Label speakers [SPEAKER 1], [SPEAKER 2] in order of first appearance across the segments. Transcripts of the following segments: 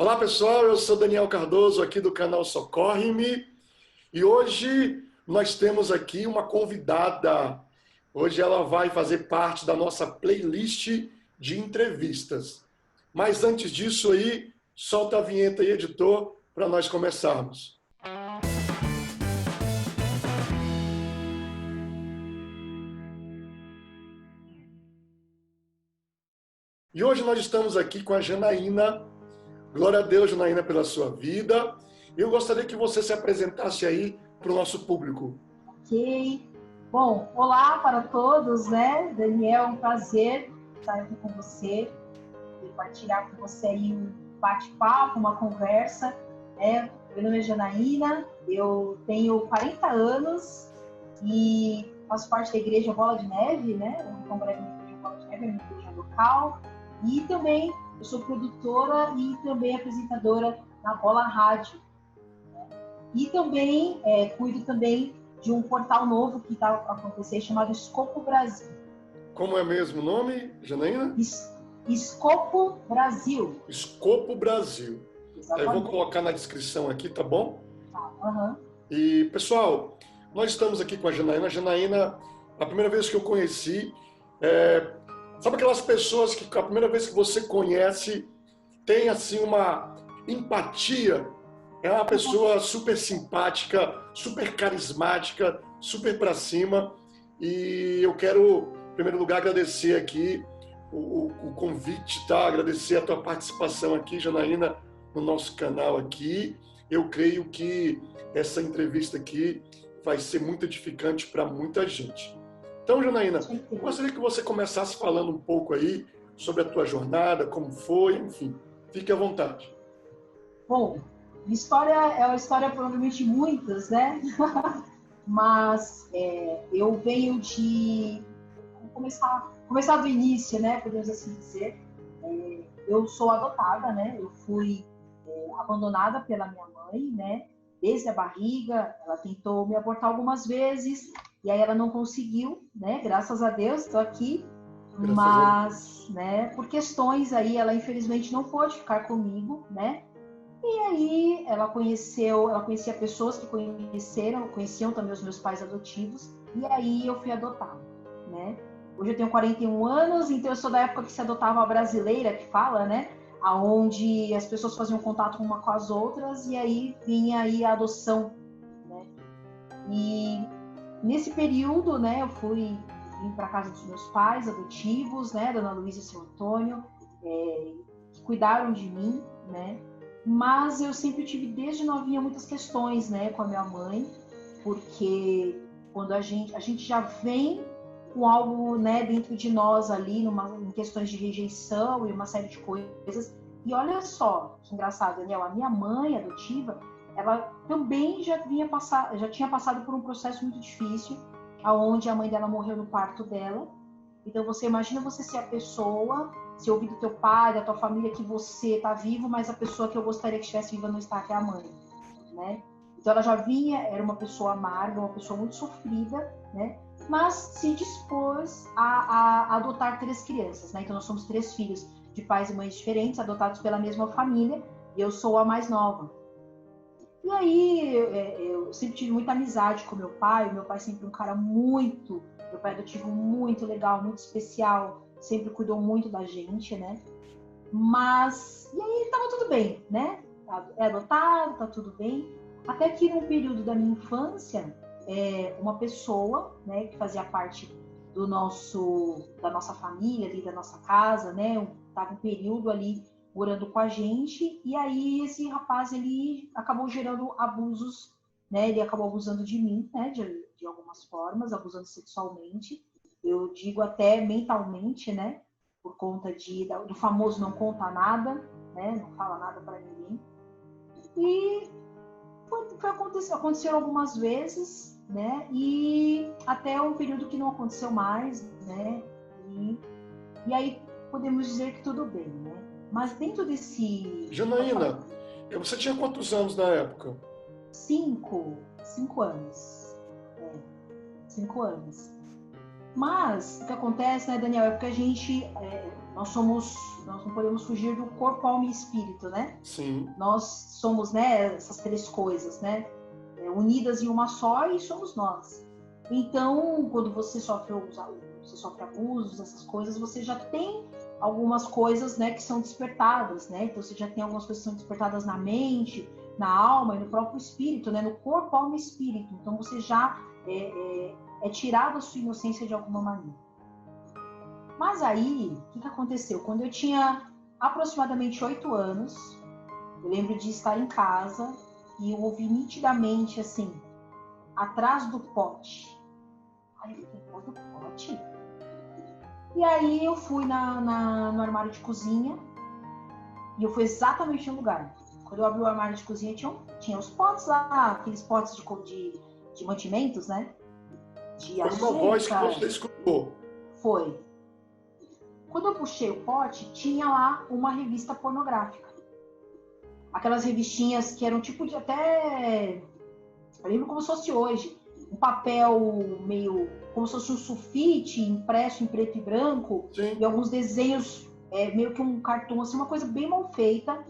[SPEAKER 1] Olá pessoal, eu sou Daniel Cardoso aqui do canal Socorre-me e hoje nós temos aqui uma convidada. Hoje ela vai fazer parte da nossa playlist de entrevistas. Mas antes disso aí, solta a vinheta aí, editor, para nós começarmos. E hoje nós estamos aqui com a Janaína. Glória a Deus, Janaína, pela sua vida. Eu gostaria que você se apresentasse aí para o nosso público.
[SPEAKER 2] Ok. Bom, olá para todos, né? Daniel, é um prazer estar aqui com você e partilhar com você aí um bate-papo, uma conversa. Meu nome é Janaína, eu tenho 40 anos e faço parte da Igreja Bola de Neve, né? Eu congresso na Igreja Bola de Neve, é uma igreja local. E também eu sou produtora e também apresentadora na Bola Rádio. E também cuido também de um portal novo que está acontecendo chamado Escopo Brasil.
[SPEAKER 1] Como é mesmo o nome, Janaína?
[SPEAKER 2] Escopo Brasil.
[SPEAKER 1] Escopo Brasil. Eu vou colocar na descrição aqui, tá bom?
[SPEAKER 2] Uhum.
[SPEAKER 1] E, pessoal, nós estamos aqui com a Janaína. A Janaína, a primeira vez que eu conheci, sabe aquelas pessoas que a primeira vez que você conhece tem assim uma empatia? É uma pessoa super simpática, super carismática, super pra cima. E eu quero, em primeiro lugar, agradecer aqui o convite, tá? Agradecer a tua participação aqui, Janaína, no nosso canal aqui. Eu creio que essa entrevista aqui vai ser muito edificante para muita gente. Então, Janaína, eu gostaria que você começasse falando um pouco aí sobre a tua jornada, como foi, enfim. Fique à vontade.
[SPEAKER 2] Bom, história é uma história provavelmente muitas, né? Mas eu venho de... Vamos começar do início, né? Podemos assim dizer. Eu sou adotada, né? Eu fui abandonada pela minha mãe, né? Desde a barriga, ela tentou me abortar algumas vezes e aí ela não conseguiu, né? Graças a Deus, estou aqui. Mas, né? Por questões aí, ela infelizmente não pôde ficar comigo, né? E aí ela conhecia pessoas que conheciam também os meus pais adotivos, e aí eu fui adotada, né? Hoje eu tenho 41 anos, então eu sou da época que se adotava a brasileira, que fala, né? Aonde as pessoas faziam contato uma com as outras, e aí vinha aí a adoção, né? E nesse período, né, eu vim para casa dos meus pais adotivos, né? Dona Luísa e seu Antônio, que cuidaram de mim, né? Mas eu sempre tive, desde novinha, muitas questões, né, com a minha mãe, porque quando a gente já vem com algo, né, dentro de nós ali, em questões de rejeição e uma série de coisas. E olha só, que engraçado, Daniel, a minha mãe adotiva, ela também já tinha passado por um processo muito difícil, aonde a mãe dela morreu no parto dela. Então você imagina você ser a pessoa, se ouvir do teu pai, da tua família, que você está vivo, mas a pessoa que eu gostaria que estivesse viva não está, que é a mãe, né? Então ela já vinha, era uma pessoa amarga, uma pessoa muito sofrida, né? Mas se dispôs a adotar 3 crianças, né? Então nós somos 3 filhos de pais e mães diferentes, adotados pela mesma família, e eu sou a mais nova. E aí eu sempre tive muita amizade com meu pai sempre um cara meu pai adotivo muito legal, muito especial, sempre cuidou muito da gente, né? Mas, e aí tava tudo bem, né? É adotado, tá tudo bem. Até que num período da minha infância, uma pessoa, né, que fazia parte da nossa família ali, da nossa casa, né? Tava um período ali morando com a gente, e aí esse rapaz, ele acabou gerando abusos, né? Ele acabou abusando de mim, né? De algumas formas, abusando sexualmente. Eu digo até mentalmente, né? Por conta do famoso não conta nada, né? Não fala nada para ninguém. E aconteceu algumas vezes, né? E até um período que não aconteceu mais, né? E aí podemos dizer que tudo bem, né? Mas dentro desse...
[SPEAKER 1] Janaína, você tinha quantos anos na época?
[SPEAKER 2] 5 anos. 5 anos. Mas o que acontece, né, Daniel, é porque a gente, nós não podemos fugir do corpo, alma e espírito, né?
[SPEAKER 1] Sim.
[SPEAKER 2] Nós somos, né, essas três coisas, né? Unidas em uma só e somos nós. Então, quando você sofre abusos, essas coisas, você já tem algumas coisas, né, que são despertadas, né? Então, você já tem algumas coisas que são despertadas na mente, na alma e no próprio espírito, né? No corpo, alma e espírito. Então, você já é tirado a sua inocência de alguma maneira. Mas aí, o que aconteceu? Quando eu tinha aproximadamente 8 anos, eu lembro de estar em casa e eu ouvi nitidamente, assim, atrás do pote. Aí eu fiquei, atrás do pote? E aí eu fui no armário de cozinha e eu fui exatamente no lugar. Quando eu abri o armário de cozinha, tinha os potes lá, aqueles potes de mantimentos, né? De açúcar.
[SPEAKER 1] Foi uma voz que você escutou.
[SPEAKER 2] Foi. Quando eu puxei o pote, tinha lá uma revista pornográfica. Aquelas revistinhas que eram tipo de até... Eu lembro como se fosse hoje. Um papel meio... Como se fosse um sulfite impresso em preto e branco.
[SPEAKER 1] Sim.
[SPEAKER 2] E alguns desenhos, meio que um cartão, assim, uma coisa bem mal feita.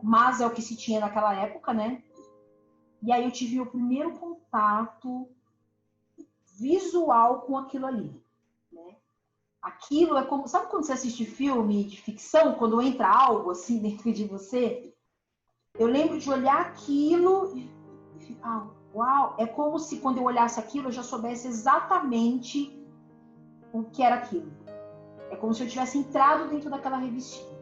[SPEAKER 2] Mas é o que se tinha naquela época, né? E aí eu tive o primeiro contato visual com aquilo ali, né? Aquilo é como... Sabe quando você assiste filme de ficção, quando entra algo assim dentro de você? Eu lembro de olhar aquilo e ficar, uau! É como se quando eu olhasse aquilo eu já soubesse exatamente o que era aquilo. É como se eu tivesse entrado dentro daquela revistinha.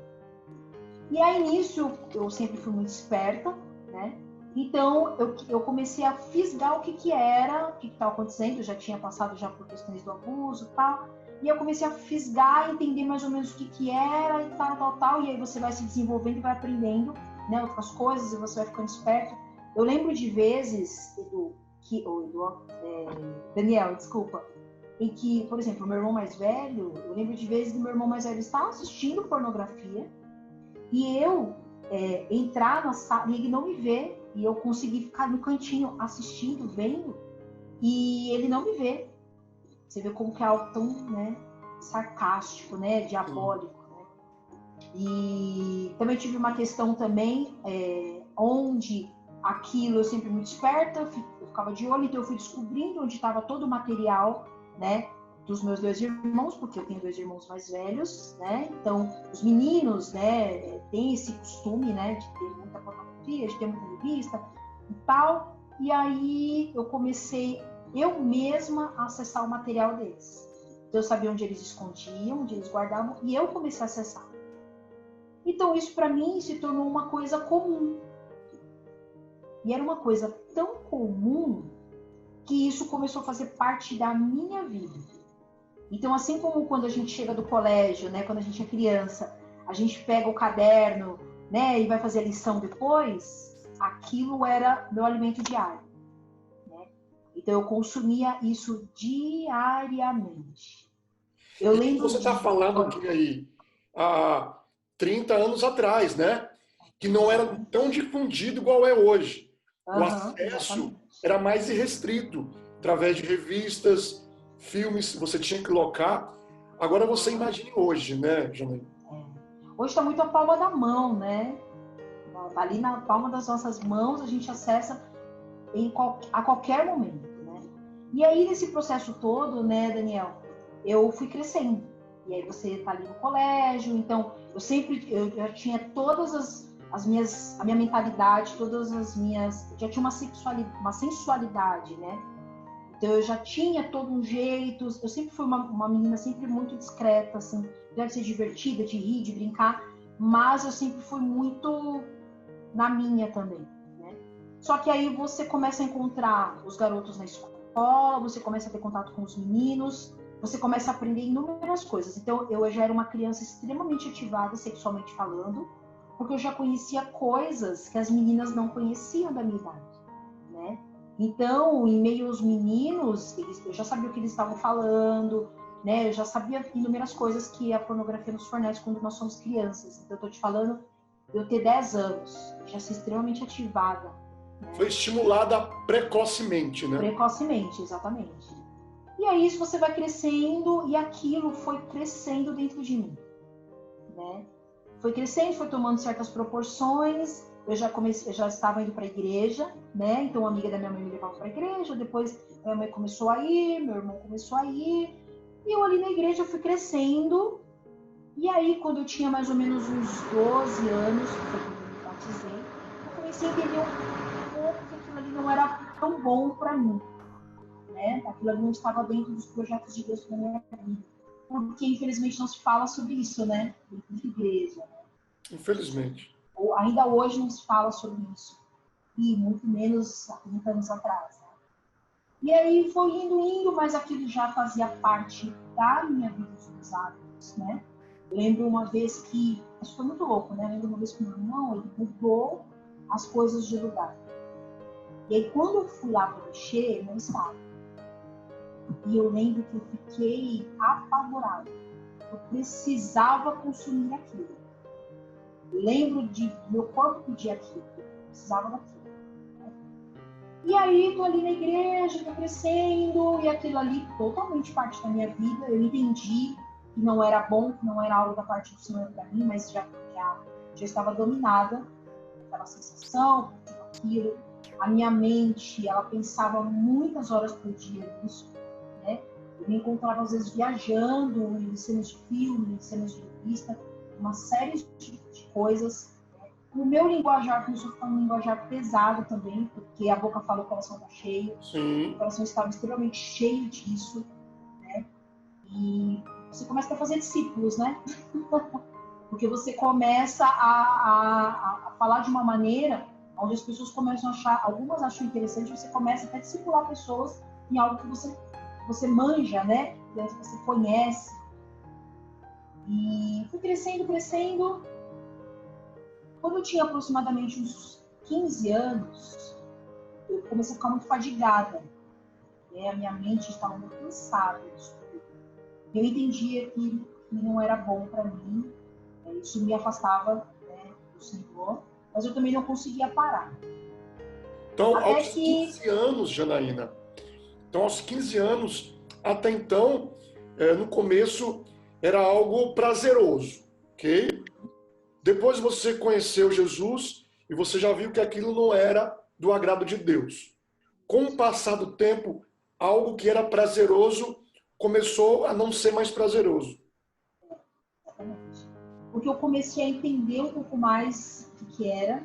[SPEAKER 2] E aí nisso eu sempre fui muito esperta, né? Então eu comecei a fisgar o que era, o que estava acontecendo. Eu já tinha passado já por questões do abuso e tal. E eu comecei a fisgar, entender mais ou menos o que era e tal. E aí você vai se desenvolvendo e vai aprendendo, né, outras coisas e você vai ficando esperto. Eu lembro de vezes, Daniel, desculpa, em que, por exemplo, o meu irmão mais velho, eu lembro de vezes do meu irmão mais velho estar assistindo pornografia e eu entrar na sala e ele não me ver e eu conseguir ficar no cantinho assistindo, vendo, e ele não me vê. Você vê como que é algo tão, né, sarcástico, né, diabólico. Né? E também tive uma questão também onde aquilo eu sempre muito esperta, eu ficava de olho, então eu fui descobrindo onde estava todo o material, né, dos meus 2 irmãos, porque eu tenho 2 irmãos mais velhos, né, então os meninos, né, têm esse costume, né, de ter muita pornografia, de ter muita revista e tal, e aí eu comecei eu mesma a acessar o material deles. Então, eu sabia onde eles escondiam, onde eles guardavam, e eu comecei a acessar. Então, isso para mim se tornou uma coisa comum. E era uma coisa tão comum que isso começou a fazer parte da minha vida. Então, assim como quando a gente chega do colégio, né, quando a gente é criança, a gente pega o caderno, né, e vai fazer a lição depois, aquilo era meu alimento diário. Então, eu consumia isso diariamente. Eu lembro
[SPEAKER 1] Você está falando que aí, há 30 anos atrás, né? Que não era tão difundido igual é hoje. O acesso era mais irrestrito, através de revistas, filmes, você tinha que locar. Agora você imagine hoje, né, Janaína?
[SPEAKER 2] Hoje está muito à palma da mão, né? Ali na palma das nossas mãos, a gente acessa a qualquer momento, né? E aí, nesse processo todo, né, Daniel, eu fui crescendo. E aí você tá ali no colégio, então eu já tinha todas a minha mentalidade, já tinha uma sensualidade, né? Então eu já tinha todo um jeito, eu sempre fui uma menina sempre muito discreta, assim, deve ser divertida, de rir, de brincar, mas eu sempre fui muito na minha também. Só que aí você começa a encontrar os garotos na escola, você começa a ter contato com os meninos, você começa a aprender inúmeras coisas. Então, eu já era uma criança extremamente ativada, sexualmente falando, porque eu já conhecia coisas que as meninas não conheciam da minha idade, né? Então, em meio aos meninos, eu já sabia o que eles estavam falando, né? Eu já sabia inúmeras coisas que a pornografia nos fornece quando nós somos crianças. Então, eu tô te falando, eu ter 10 anos, já ser extremamente ativada.
[SPEAKER 1] Foi estimulada precocemente, né?
[SPEAKER 2] Precocemente, exatamente. E aí isso você vai crescendo e aquilo foi crescendo dentro de mim, né? Foi crescendo, foi tomando certas proporções. Eu já estava indo para a igreja, né? Então, uma amiga da minha mãe me levava para a igreja. Depois, minha mãe começou a ir, meu irmão começou a ir. E eu ali na igreja fui crescendo. E aí, quando eu tinha mais ou menos uns 12 anos, foi quando eu me batizei, eu comecei a entender um pouco que aquilo ali não era tão bom para mim, né? Aquilo ali não estava dentro dos projetos de Deus para minha vida. Porque, infelizmente, não se fala sobre isso, né? Dentro de igreja.
[SPEAKER 1] Infelizmente.
[SPEAKER 2] Ou ainda hoje não se fala sobre isso. E muito menos há 30 anos atrás. Né? E aí foi indo, mas aquilo já fazia parte da minha vida dos hábitos, né? Eu lembro uma vez que, isso foi muito louco, né? Eu lembro uma vez que meu irmão, ele mudou as coisas de lugar. E aí quando eu fui lá para mexer, não estava. E eu lembro que eu fiquei apavorada. Eu precisava consumir aquilo. Eu lembro de meu corpo pedir aquilo. Eu precisava daquilo. E aí, tô ali na igreja, tô crescendo, e aquilo ali totalmente parte da minha vida. Eu entendi que não era bom, que não era algo da parte do Senhor para mim, mas já estava dominada aquela sensação, aquilo. A minha mente, ela pensava muitas horas por dia nisso, né? Eu me encontrava, às vezes, viajando em cenas de filme, em cenas de revista, uma série de coisas. O meu linguajar começou a ficar um linguajar pesado também, porque a boca fala, o coração está cheio.
[SPEAKER 1] Sim.
[SPEAKER 2] O coração estava extremamente cheio disso, né? E você começa a fazer discípulos, né? Porque você começa a falar de uma maneira onde as pessoas começam a achar, algumas acham interessante, você começa até a discipular pessoas em algo que você manja, né? Que você conhece. E fui crescendo. Quando eu tinha aproximadamente uns 15 anos, eu comecei a ficar muito fadigada. Né? A minha mente estava muito cansada disso tudo. Eu entendia que não era bom para mim, isso me afastava, né, do Senhor, mas eu também não conseguia parar.
[SPEAKER 1] Então,
[SPEAKER 2] Até
[SPEAKER 1] aos
[SPEAKER 2] que...
[SPEAKER 1] 15 anos, Janaína, aos 15 anos, até então, no começo, era algo prazeroso, ok? Depois você conheceu Jesus e você já viu que aquilo não era do agrado de Deus. Com o passar do tempo, algo que era prazeroso começou a não ser mais prazeroso.
[SPEAKER 2] Exatamente. Porque eu comecei a entender um pouco mais o que era,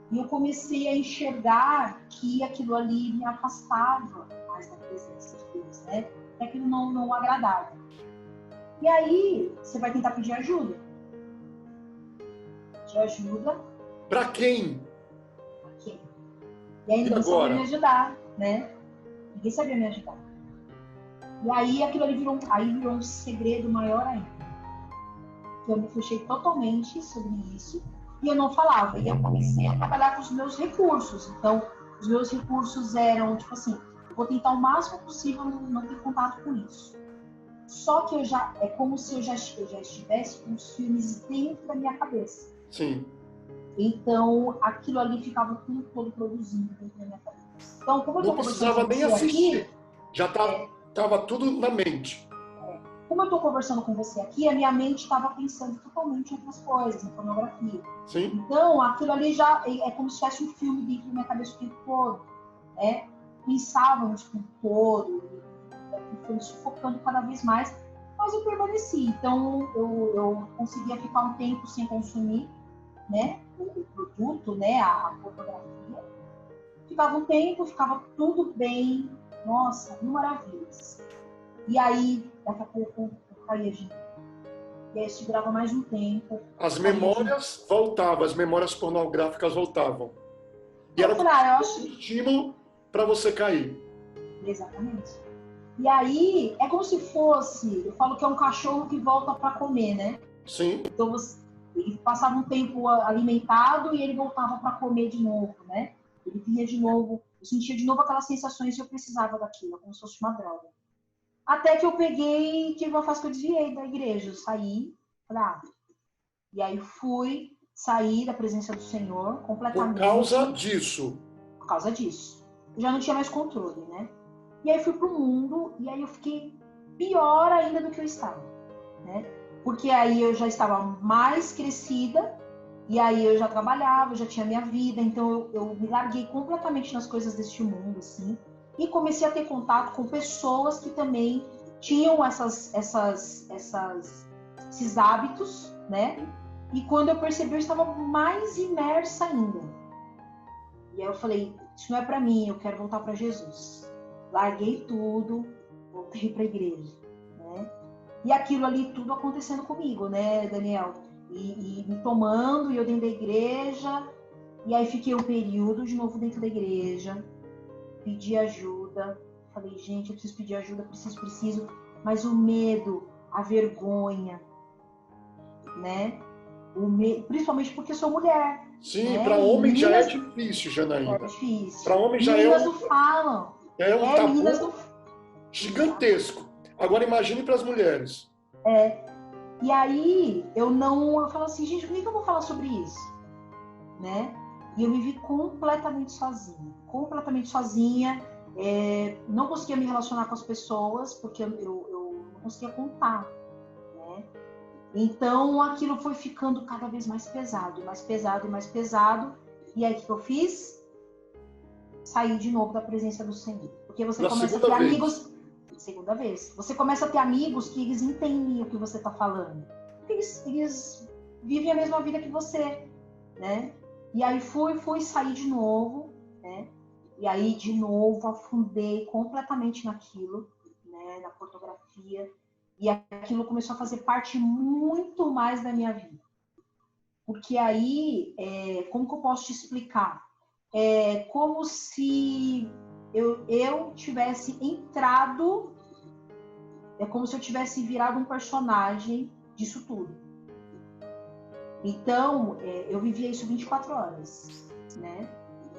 [SPEAKER 2] e eu comecei a enxergar que aquilo ali me afastava mais da presença de Deus, né? Que aquilo não agradava. E aí, você vai tentar pedir ajuda. Pedir ajuda.
[SPEAKER 1] Para quem?
[SPEAKER 2] A quem? E aí ninguém sabia me ajudar, né? Ninguém sabia me ajudar. E aí aquilo ali virou um segredo maior ainda. Eu me fechei totalmente sobre isso e eu não falava. E eu comecei a trabalhar com os meus recursos. Então, os meus recursos eram, tipo assim, eu vou tentar o máximo possível não ter contato com isso. Só que é como se eu já estivesse com os filmes dentro da minha cabeça.
[SPEAKER 1] Sim.
[SPEAKER 2] Então, aquilo ali ficava tudo todo produzindo dentro da minha cabeça. Então, como eu
[SPEAKER 1] não precisava nem assistir. Aqui, já estava tudo na mente.
[SPEAKER 2] Como eu estou conversando com você aqui, a minha mente estava pensando totalmente em outras coisas, em pornografia.
[SPEAKER 1] Sim.
[SPEAKER 2] Então, aquilo ali já é como se tivesse um filme dentro da minha cabeça o tempo todo, né? Pensávamos o tempo todo, foi me sufocando cada vez mais, mas eu permaneci. Então, eu conseguia ficar um tempo sem consumir, né? O produto, né? A pornografia. Ficava um tempo, ficava tudo bem, nossa, mil maravilhas. E aí, daqui a pouco, eu caía de novo. E aí, segurava mais um tempo.
[SPEAKER 1] As memórias voltavam, as memórias pornográficas voltavam. E era um estímulo para você cair.
[SPEAKER 2] Exatamente. E aí, é como se fosse, eu falo que é um cachorro que volta para comer, né?
[SPEAKER 1] Sim.
[SPEAKER 2] Então, ele passava um tempo alimentado e ele voltava para comer de novo, né? Ele vinha de novo, eu sentia de novo aquelas sensações e eu precisava daquilo, como se fosse uma droga. Até que eu peguei, tive uma fase que eu desviei da igreja, eu saí, e aí saí da presença do Senhor completamente.
[SPEAKER 1] Por causa disso.
[SPEAKER 2] Por causa disso. Eu já não tinha mais controle, né? E aí fui pro mundo, e aí eu fiquei pior ainda do que eu estava, né? Porque aí eu já estava mais crescida, e aí eu já trabalhava, eu já tinha minha vida, então eu me larguei completamente nas coisas deste mundo, assim, e comecei a ter contato com pessoas que também tinham esses hábitos, né? E quando eu percebi, eu estava mais imersa ainda. E aí eu falei, isso não é para mim, eu quero voltar para Jesus. Larguei tudo, voltei para a igreja, né? E aquilo ali tudo acontecendo comigo, né, Daniel? E me tomando, e eu dentro da igreja, e aí fiquei um período de novo dentro da igreja, pedi ajuda, falei, gente, eu preciso pedir ajuda, preciso, mas o medo, a vergonha, né? Principalmente porque sou mulher.
[SPEAKER 1] Sim,
[SPEAKER 2] Né?
[SPEAKER 1] para homem já é
[SPEAKER 2] Meninas,
[SPEAKER 1] difícil,
[SPEAKER 2] é
[SPEAKER 1] Janaína.
[SPEAKER 2] difícil.
[SPEAKER 1] Para homem já
[SPEAKER 2] Meninas não falam.
[SPEAKER 1] é um
[SPEAKER 2] Meninas
[SPEAKER 1] tabu
[SPEAKER 2] não.
[SPEAKER 1] gigantesco. Agora imagine para as mulheres.
[SPEAKER 2] E aí eu falo assim, gente, por que eu vou falar sobre isso? Né? E eu me vi completamente sozinha. Não conseguia me relacionar com as pessoas, porque eu não conseguia contar. Né? Então aquilo foi ficando cada vez mais pesado, mais pesado e mais pesado. E aí o que eu fiz? Saí de novo da presença do Senhor. Porque você começa a ter amigos. Segunda vez. Você começa a ter amigos que eles entendem o que você está falando. Porque eles vivem a mesma vida que você, né? E aí fui sair de novo, né? E aí de novo afundei completamente naquilo, né? Na fotografia. E aquilo começou a fazer parte muito mais da minha vida. Porque aí, como que eu posso te explicar? É como se eu tivesse entrado, é como se eu tivesse virado um personagem disso tudo. Então, eu vivia isso 24 horas, né?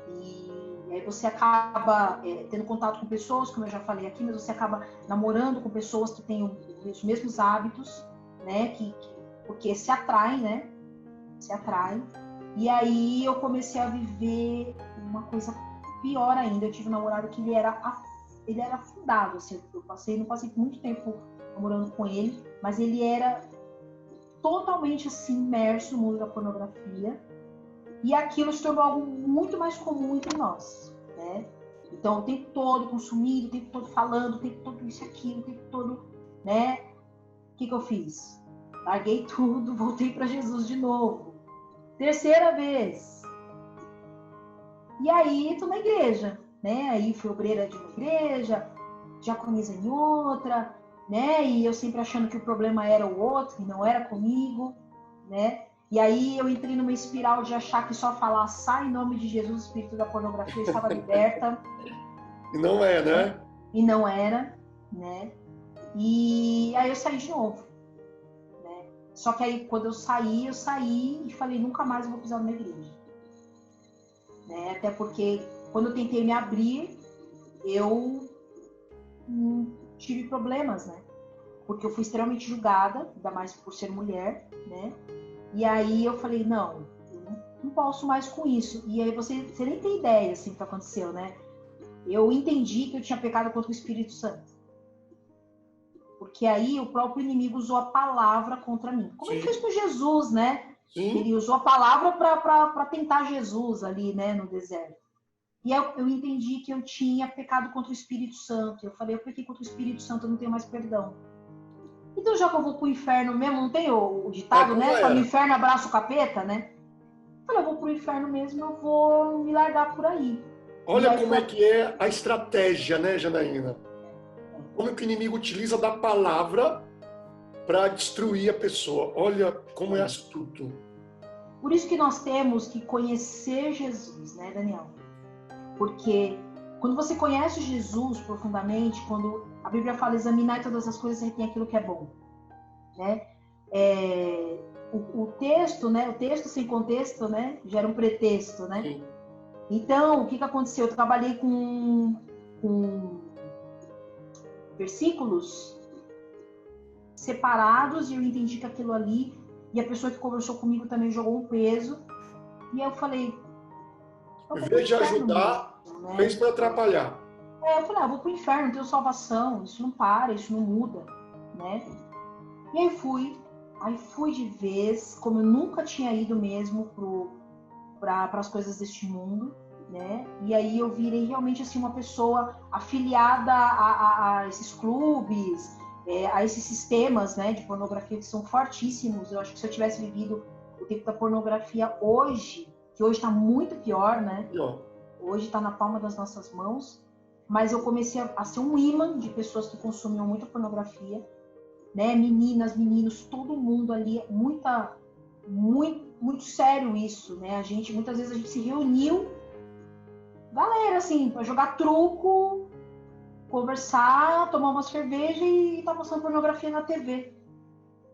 [SPEAKER 2] E aí você acaba tendo contato com pessoas, como eu já falei aqui, mas você acaba namorando com pessoas que têm os mesmos hábitos, né? Porque se atraem, né? Se atraem. E aí eu comecei a viver uma coisa pior ainda. Eu tive um namorado que ele era afundado, assim, não passei muito tempo namorando com ele, mas ele era totalmente assim imerso no mundo da pornografia, e aquilo se tornou algo muito mais comum entre nós, né? Então o tempo todo consumindo, o tempo todo falando, o tempo todo isso e aquilo, o tempo todo, né? O que eu fiz? Larguei tudo, voltei para Jesus de novo. Terceira vez. E aí tô na igreja, né? Aí fui obreira de uma igreja, diaconisa em outra, né? E eu sempre achando que o problema era o outro, que não era comigo, né? E aí eu entrei numa espiral de achar que só falar sai em nome de Jesus, o espírito da pornografia estava liberta.
[SPEAKER 1] E não é, né?
[SPEAKER 2] E não era, né? E aí eu saí de novo. Só que aí, quando eu saí e falei, nunca mais eu vou pisar numa igreja. Né? Até porque, quando eu tentei me abrir, eu tive problemas, né? Porque eu fui extremamente julgada, ainda mais por ser mulher, né? E aí eu falei, não, eu não posso mais com isso. E aí você nem tem ideia, assim, do que aconteceu, né? Eu entendi que eu tinha pecado contra o Espírito Santo. Porque aí o próprio inimigo usou a palavra contra mim. Como ele fez com Jesus, né?
[SPEAKER 1] Sim.
[SPEAKER 2] Ele usou a palavra para tentar Jesus ali, né, no deserto. E eu entendi que eu tinha pecado contra o Espírito Santo. Eu falei, eu pequei contra o Espírito Santo, eu não tenho mais perdão. Então, já que eu vou pro inferno mesmo, não tem o ditado, né? Tá no inferno, abraça o capeta, né? Eu falei, eu vou pro inferno mesmo, eu vou me largar por aí.
[SPEAKER 1] Olha como é que é a estratégia, né, Janaína? Como que o inimigo utiliza da palavra para destruir a pessoa. Olha como é astuto.
[SPEAKER 2] Por isso que nós temos que conhecer Jesus, né, Daniel? Porque quando você conhece Jesus profundamente, quando a Bíblia fala examinar todas as coisas, você tem aquilo que é bom, né? O texto, né? O texto sem contexto, né? Gera um pretexto, né?
[SPEAKER 1] Sim.
[SPEAKER 2] Então, o que aconteceu? Eu trabalhei com versículos separados e eu entendi que aquilo ali, e a pessoa que conversou comigo também jogou um peso, e eu falei...
[SPEAKER 1] Em vez de ajudar,
[SPEAKER 2] mesmo, né?
[SPEAKER 1] fez para atrapalhar.
[SPEAKER 2] Eu falei, vou pro inferno, não tenho salvação, isso não para, isso não muda, né? E aí fui de vez, como eu nunca tinha ido mesmo para as coisas deste mundo, né? E aí eu virei realmente assim uma pessoa afiliada a esses clubes, a esses sistemas, né, de pornografia que são fortíssimos. Eu acho que se eu tivesse vivido o tempo da pornografia hoje, que hoje está muito pior, né? Hoje está na palma das nossas mãos, mas eu comecei a ser um imã de pessoas que consumiam muita pornografia, né? Meninas, meninos, todo mundo ali, muito sério isso, né? Muitas vezes a gente se reuniu, galera, assim, para jogar truco, conversar, tomar uma cerveja e estar mostrando pornografia na TV,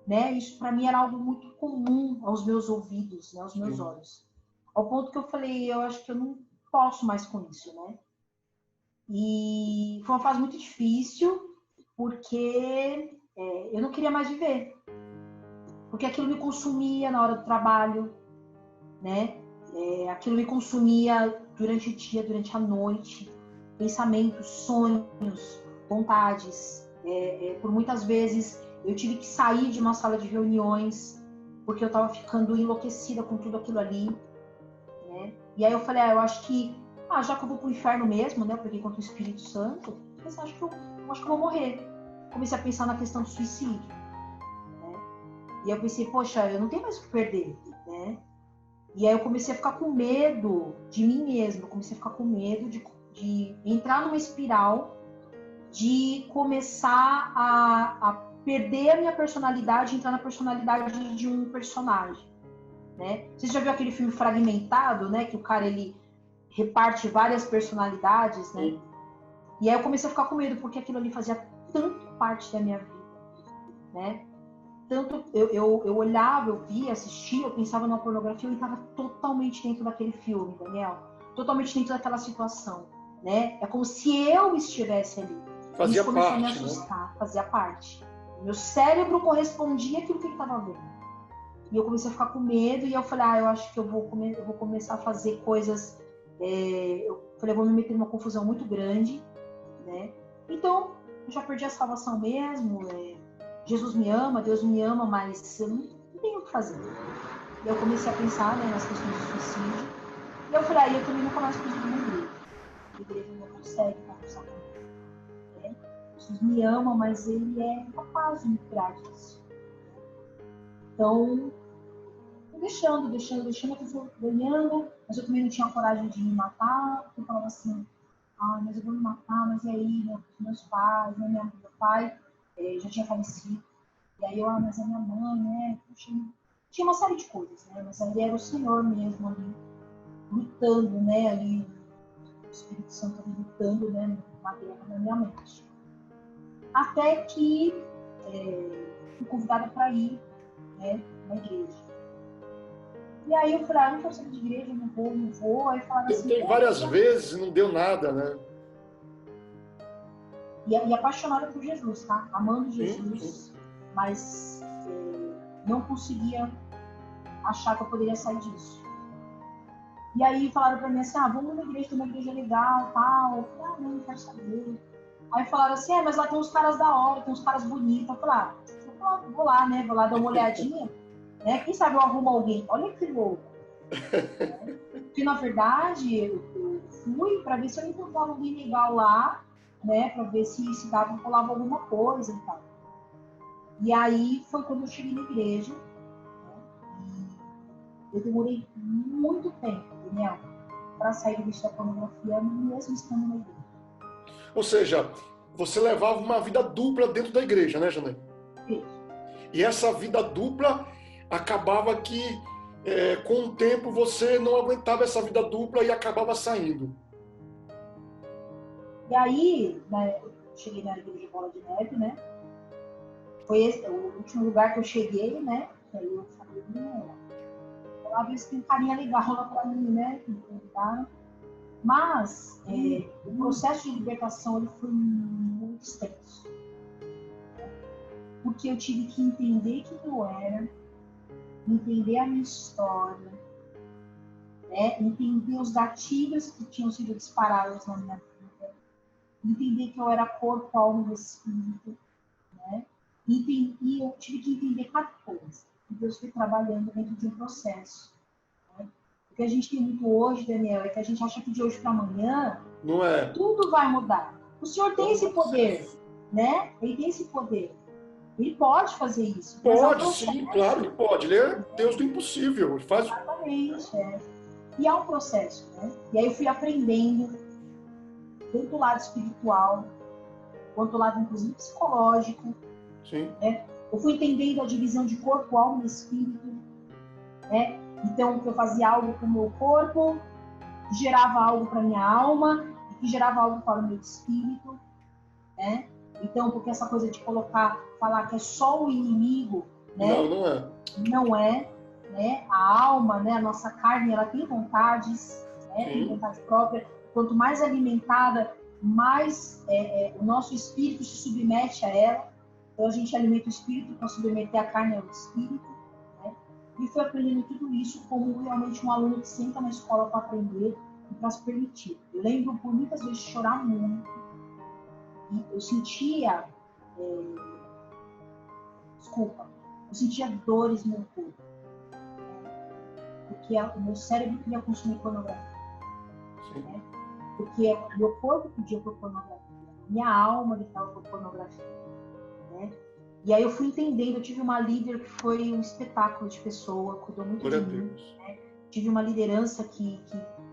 [SPEAKER 2] né? Isso para mim era algo muito comum aos meus ouvidos, né? Aos meus olhos. Ao ponto que eu falei, eu acho que eu não posso mais com isso, né? E foi uma fase muito difícil, porque eu não queria mais viver. Porque aquilo me consumia na hora do trabalho, né? Aquilo me consumia durante o dia, durante a noite. Pensamentos, sonhos, vontades. Por muitas vezes eu tive que sair de uma sala de reuniões porque eu estava ficando enlouquecida com tudo aquilo ali, né? E aí eu falei, eu acho que já que eu vou pro inferno mesmo, né? Porque contra o Espírito Santo, eu acho que eu vou morrer. Comecei a pensar na questão do suicídio, né? E aí eu pensei, poxa, eu não tenho mais o que perder, né? E aí eu comecei a ficar com medo de mim mesma, comecei a ficar com medo de entrar numa espiral, de começar a perder a minha personalidade, entrar na personalidade de um personagem, né? Você já viu aquele filme Fragmentado, né? Que o cara, ele reparte várias personalidades, né? Sim. E aí eu comecei a ficar com medo, porque aquilo ali fazia tanto parte da minha vida, né? Tanto eu olhava, eu via, assistia, eu pensava numa pornografia, eu estava totalmente dentro daquele filme, Daniel. Totalmente dentro daquela situação, né? É como se eu estivesse ali.
[SPEAKER 1] Fazia
[SPEAKER 2] isso começou
[SPEAKER 1] parte,
[SPEAKER 2] a me assustar,
[SPEAKER 1] né?
[SPEAKER 2] Fazia parte. Meu cérebro correspondia àquilo que ele estava vendo. E eu comecei a ficar com medo, e eu falei, eu acho que eu vou começar a fazer coisas... eu falei, eu vou me meter numa confusão muito grande, né? Então, eu já perdi a salvação mesmo, Jesus me ama, Deus me ama, mas eu não tenho o que fazer. E eu comecei a pensar, né, nas questões de suicídio. E eu falei, eu também nunca mais preciso de uma igreja. A igreja não consegue conversar comigo, né? Jesus me ama, mas ele é incapaz de me curar disso. Então, deixando, a pessoa ganhando, mas eu também não tinha coragem de me matar, porque eu falava assim, mas eu vou me matar, mas e aí, meus pais, né, meu pai já tinha falecido, e aí mas a minha mãe, né, tinha uma série de coisas, né, mas ali era o Senhor mesmo ali, lutando, né, ali, o Espírito Santo ali lutando, né, na guerra na minha mente. Até que fui convidada para ir, né, na igreja. E aí eu falei, não quero saber de igreja, não vou. Aí falaram assim...
[SPEAKER 1] Tentei várias vezes e não deu nada, né?
[SPEAKER 2] E apaixonada por Jesus, tá? Amando Jesus, mas não conseguia achar que eu poderia sair disso. E aí falaram pra mim assim, vamos numa igreja, tem uma igreja legal, tal. Eu falei, não quero saber. Aí falaram assim, mas lá tem uns caras da hora, tem uns caras bonitos. Eu falei, vou lá, né? Vou lá dar uma olhadinha. Né? Quem sabe eu arrumo alguém. Olha que louco. Porque, na verdade, eu fui para ver se eu encontrava alguém legal lá, né? Para ver se rolava alguma coisa e tal. E aí foi quando eu cheguei na igreja. Né? E eu demorei muito tempo, Daniel, para sair do vício da pornografia, mesmo estando na igreja.
[SPEAKER 1] Ou seja, você levava uma vida dupla dentro da igreja, né, Janê?
[SPEAKER 2] Isso.
[SPEAKER 1] E essa vida dupla acabava que, com o tempo, você não aguentava essa vida dupla e acabava saindo.
[SPEAKER 2] E aí, né, eu cheguei na igreja Bola de Neve, né? Foi esse o último lugar que eu cheguei, né? Aí eu falei, lá ver se tem um carinha legal lá pra mim, né? Mas o processo de libertação ele foi muito extenso. Porque eu tive que entender quem eu era, entender a minha história, né? Entender os gatilhos que tinham sido disparados na minha vida, entender que eu era corpo, alma e espírito, né? E eu tive que entender cada coisa. E Deus foi trabalhando dentro de um processo. Né? O que a gente tem muito hoje, Daniel, é que a gente acha que de hoje para amanhã
[SPEAKER 1] Não é?
[SPEAKER 2] tudo vai mudar. O Senhor tem esse poder, né? Ele tem esse poder. Ele pode fazer isso.
[SPEAKER 1] Pode, sim, claro que pode. Ele é Deus do impossível. Ele faz.
[SPEAKER 2] Exatamente, é. E é um processo, né? E aí eu fui aprendendo, tanto o lado espiritual, quanto o lado, inclusive, psicológico.
[SPEAKER 1] Sim.
[SPEAKER 2] Né? Eu fui entendendo a divisão de corpo, alma e espírito. Né? Então, eu fazia algo para o meu corpo, que gerava algo para a minha alma, e que gerava algo para o meu espírito. Né? Então, porque essa coisa de falar que é só o inimigo, né?
[SPEAKER 1] Não, não é.
[SPEAKER 2] Não é, né? A alma, né? A nossa carne, ela tem vontades, né? Tem vontade própria. Quanto mais alimentada, mais o nosso espírito se submete a ela. Então, a gente alimenta o espírito para submeter a carne ao espírito. Né? E fui aprendendo tudo isso como realmente um aluno que senta na escola para aprender e para se permitir. Eu lembro por muitas vezes chorar muito. E eu sentia, eu sentia dores no meu corpo, porque o meu cérebro queria consumir pornografia, né? Porque o meu corpo pedia por pornografia, minha alma gritava por pornografia, né? E aí eu fui entendendo, eu tive uma líder que foi um espetáculo de pessoa, cuidou muito de mim, né? Tive uma liderança que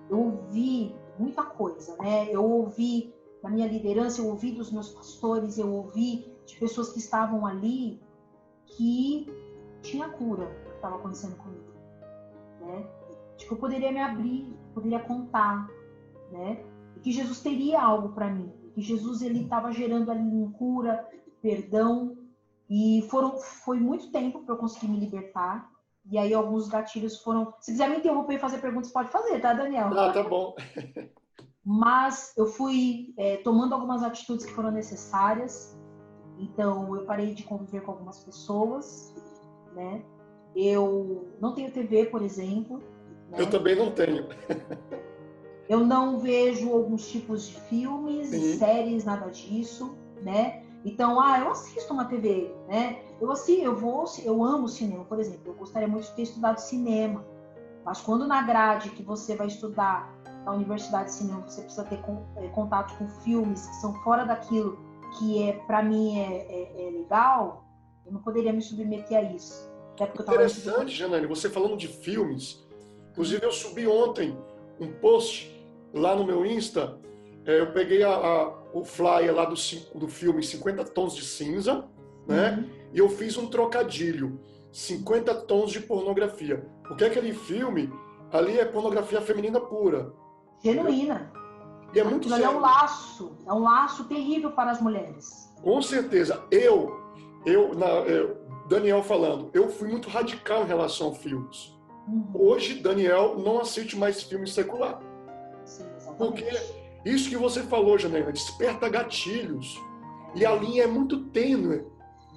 [SPEAKER 2] eu ouvi muita coisa, né? Eu ouvi da minha liderança, eu ouvi dos meus pastores, eu ouvi de pessoas que estavam ali que tinha cura que estava acontecendo comigo, né? Tipo, eu poderia me abrir, poderia contar, né? E que Jesus teria algo para mim, que Jesus ele estava gerando ali em cura, perdão, e foi muito tempo para eu conseguir me libertar. E aí alguns gatilhos foram. Se quiser me interromper e fazer perguntas, pode fazer, tá, Daniel?
[SPEAKER 1] Ah, tá bom.
[SPEAKER 2] Mas eu fui tomando algumas atitudes que foram necessárias. Então, eu parei de conviver com algumas pessoas, né? Eu não tenho TV, por exemplo. Né?
[SPEAKER 1] Eu também não tenho.
[SPEAKER 2] Eu não vejo alguns tipos de filmes, séries, nada disso, né? Então, eu assisto uma TV, né? Eu amo cinema, por exemplo. Eu gostaria muito de ter estudado cinema. Mas quando na grade que você vai estudar na Universidade de Cinema, você precisa ter contato com filmes que são fora daquilo que para mim é legal, eu não poderia me submeter a isso. Até porque
[SPEAKER 1] Interessante, Janaína, você falando de filmes. Inclusive, eu subi ontem um post lá no meu Insta. Eu peguei o flyer lá do filme 50 Tons de Cinza, né? E eu fiz um trocadilho, 50 tons de pornografia. Porque aquele filme ali é pornografia feminina pura.
[SPEAKER 2] Genuína.
[SPEAKER 1] E é muito sério.
[SPEAKER 2] É um laço terrível para as mulheres.
[SPEAKER 1] Com certeza. Daniel falando, eu fui muito radical em relação a filmes. Hoje, Daniel não assiste mais filme secular.
[SPEAKER 2] Sim, exatamente.
[SPEAKER 1] Porque isso que você falou, Janaína, desperta gatilhos. E a linha é muito tênue.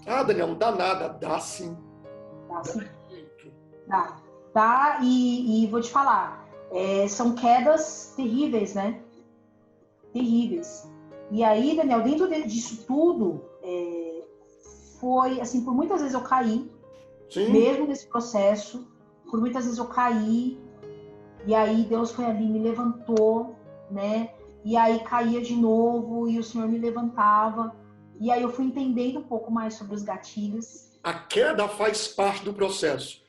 [SPEAKER 1] Ah, Daniel, não dá nada. Dá sim.
[SPEAKER 2] Dá sim. Dá. E vou te falar, são quedas terríveis, né? Terríveis. E aí, Daniel, dentro disso tudo, foi, assim, por muitas vezes eu caí,
[SPEAKER 1] Sim.
[SPEAKER 2] Mesmo nesse processo, por muitas vezes eu caí, e aí Deus foi ali, me levantou, né? E aí caía de novo, e o Senhor me levantava, e aí eu fui entendendo um pouco mais sobre os gatilhos.
[SPEAKER 1] A queda faz parte do processo.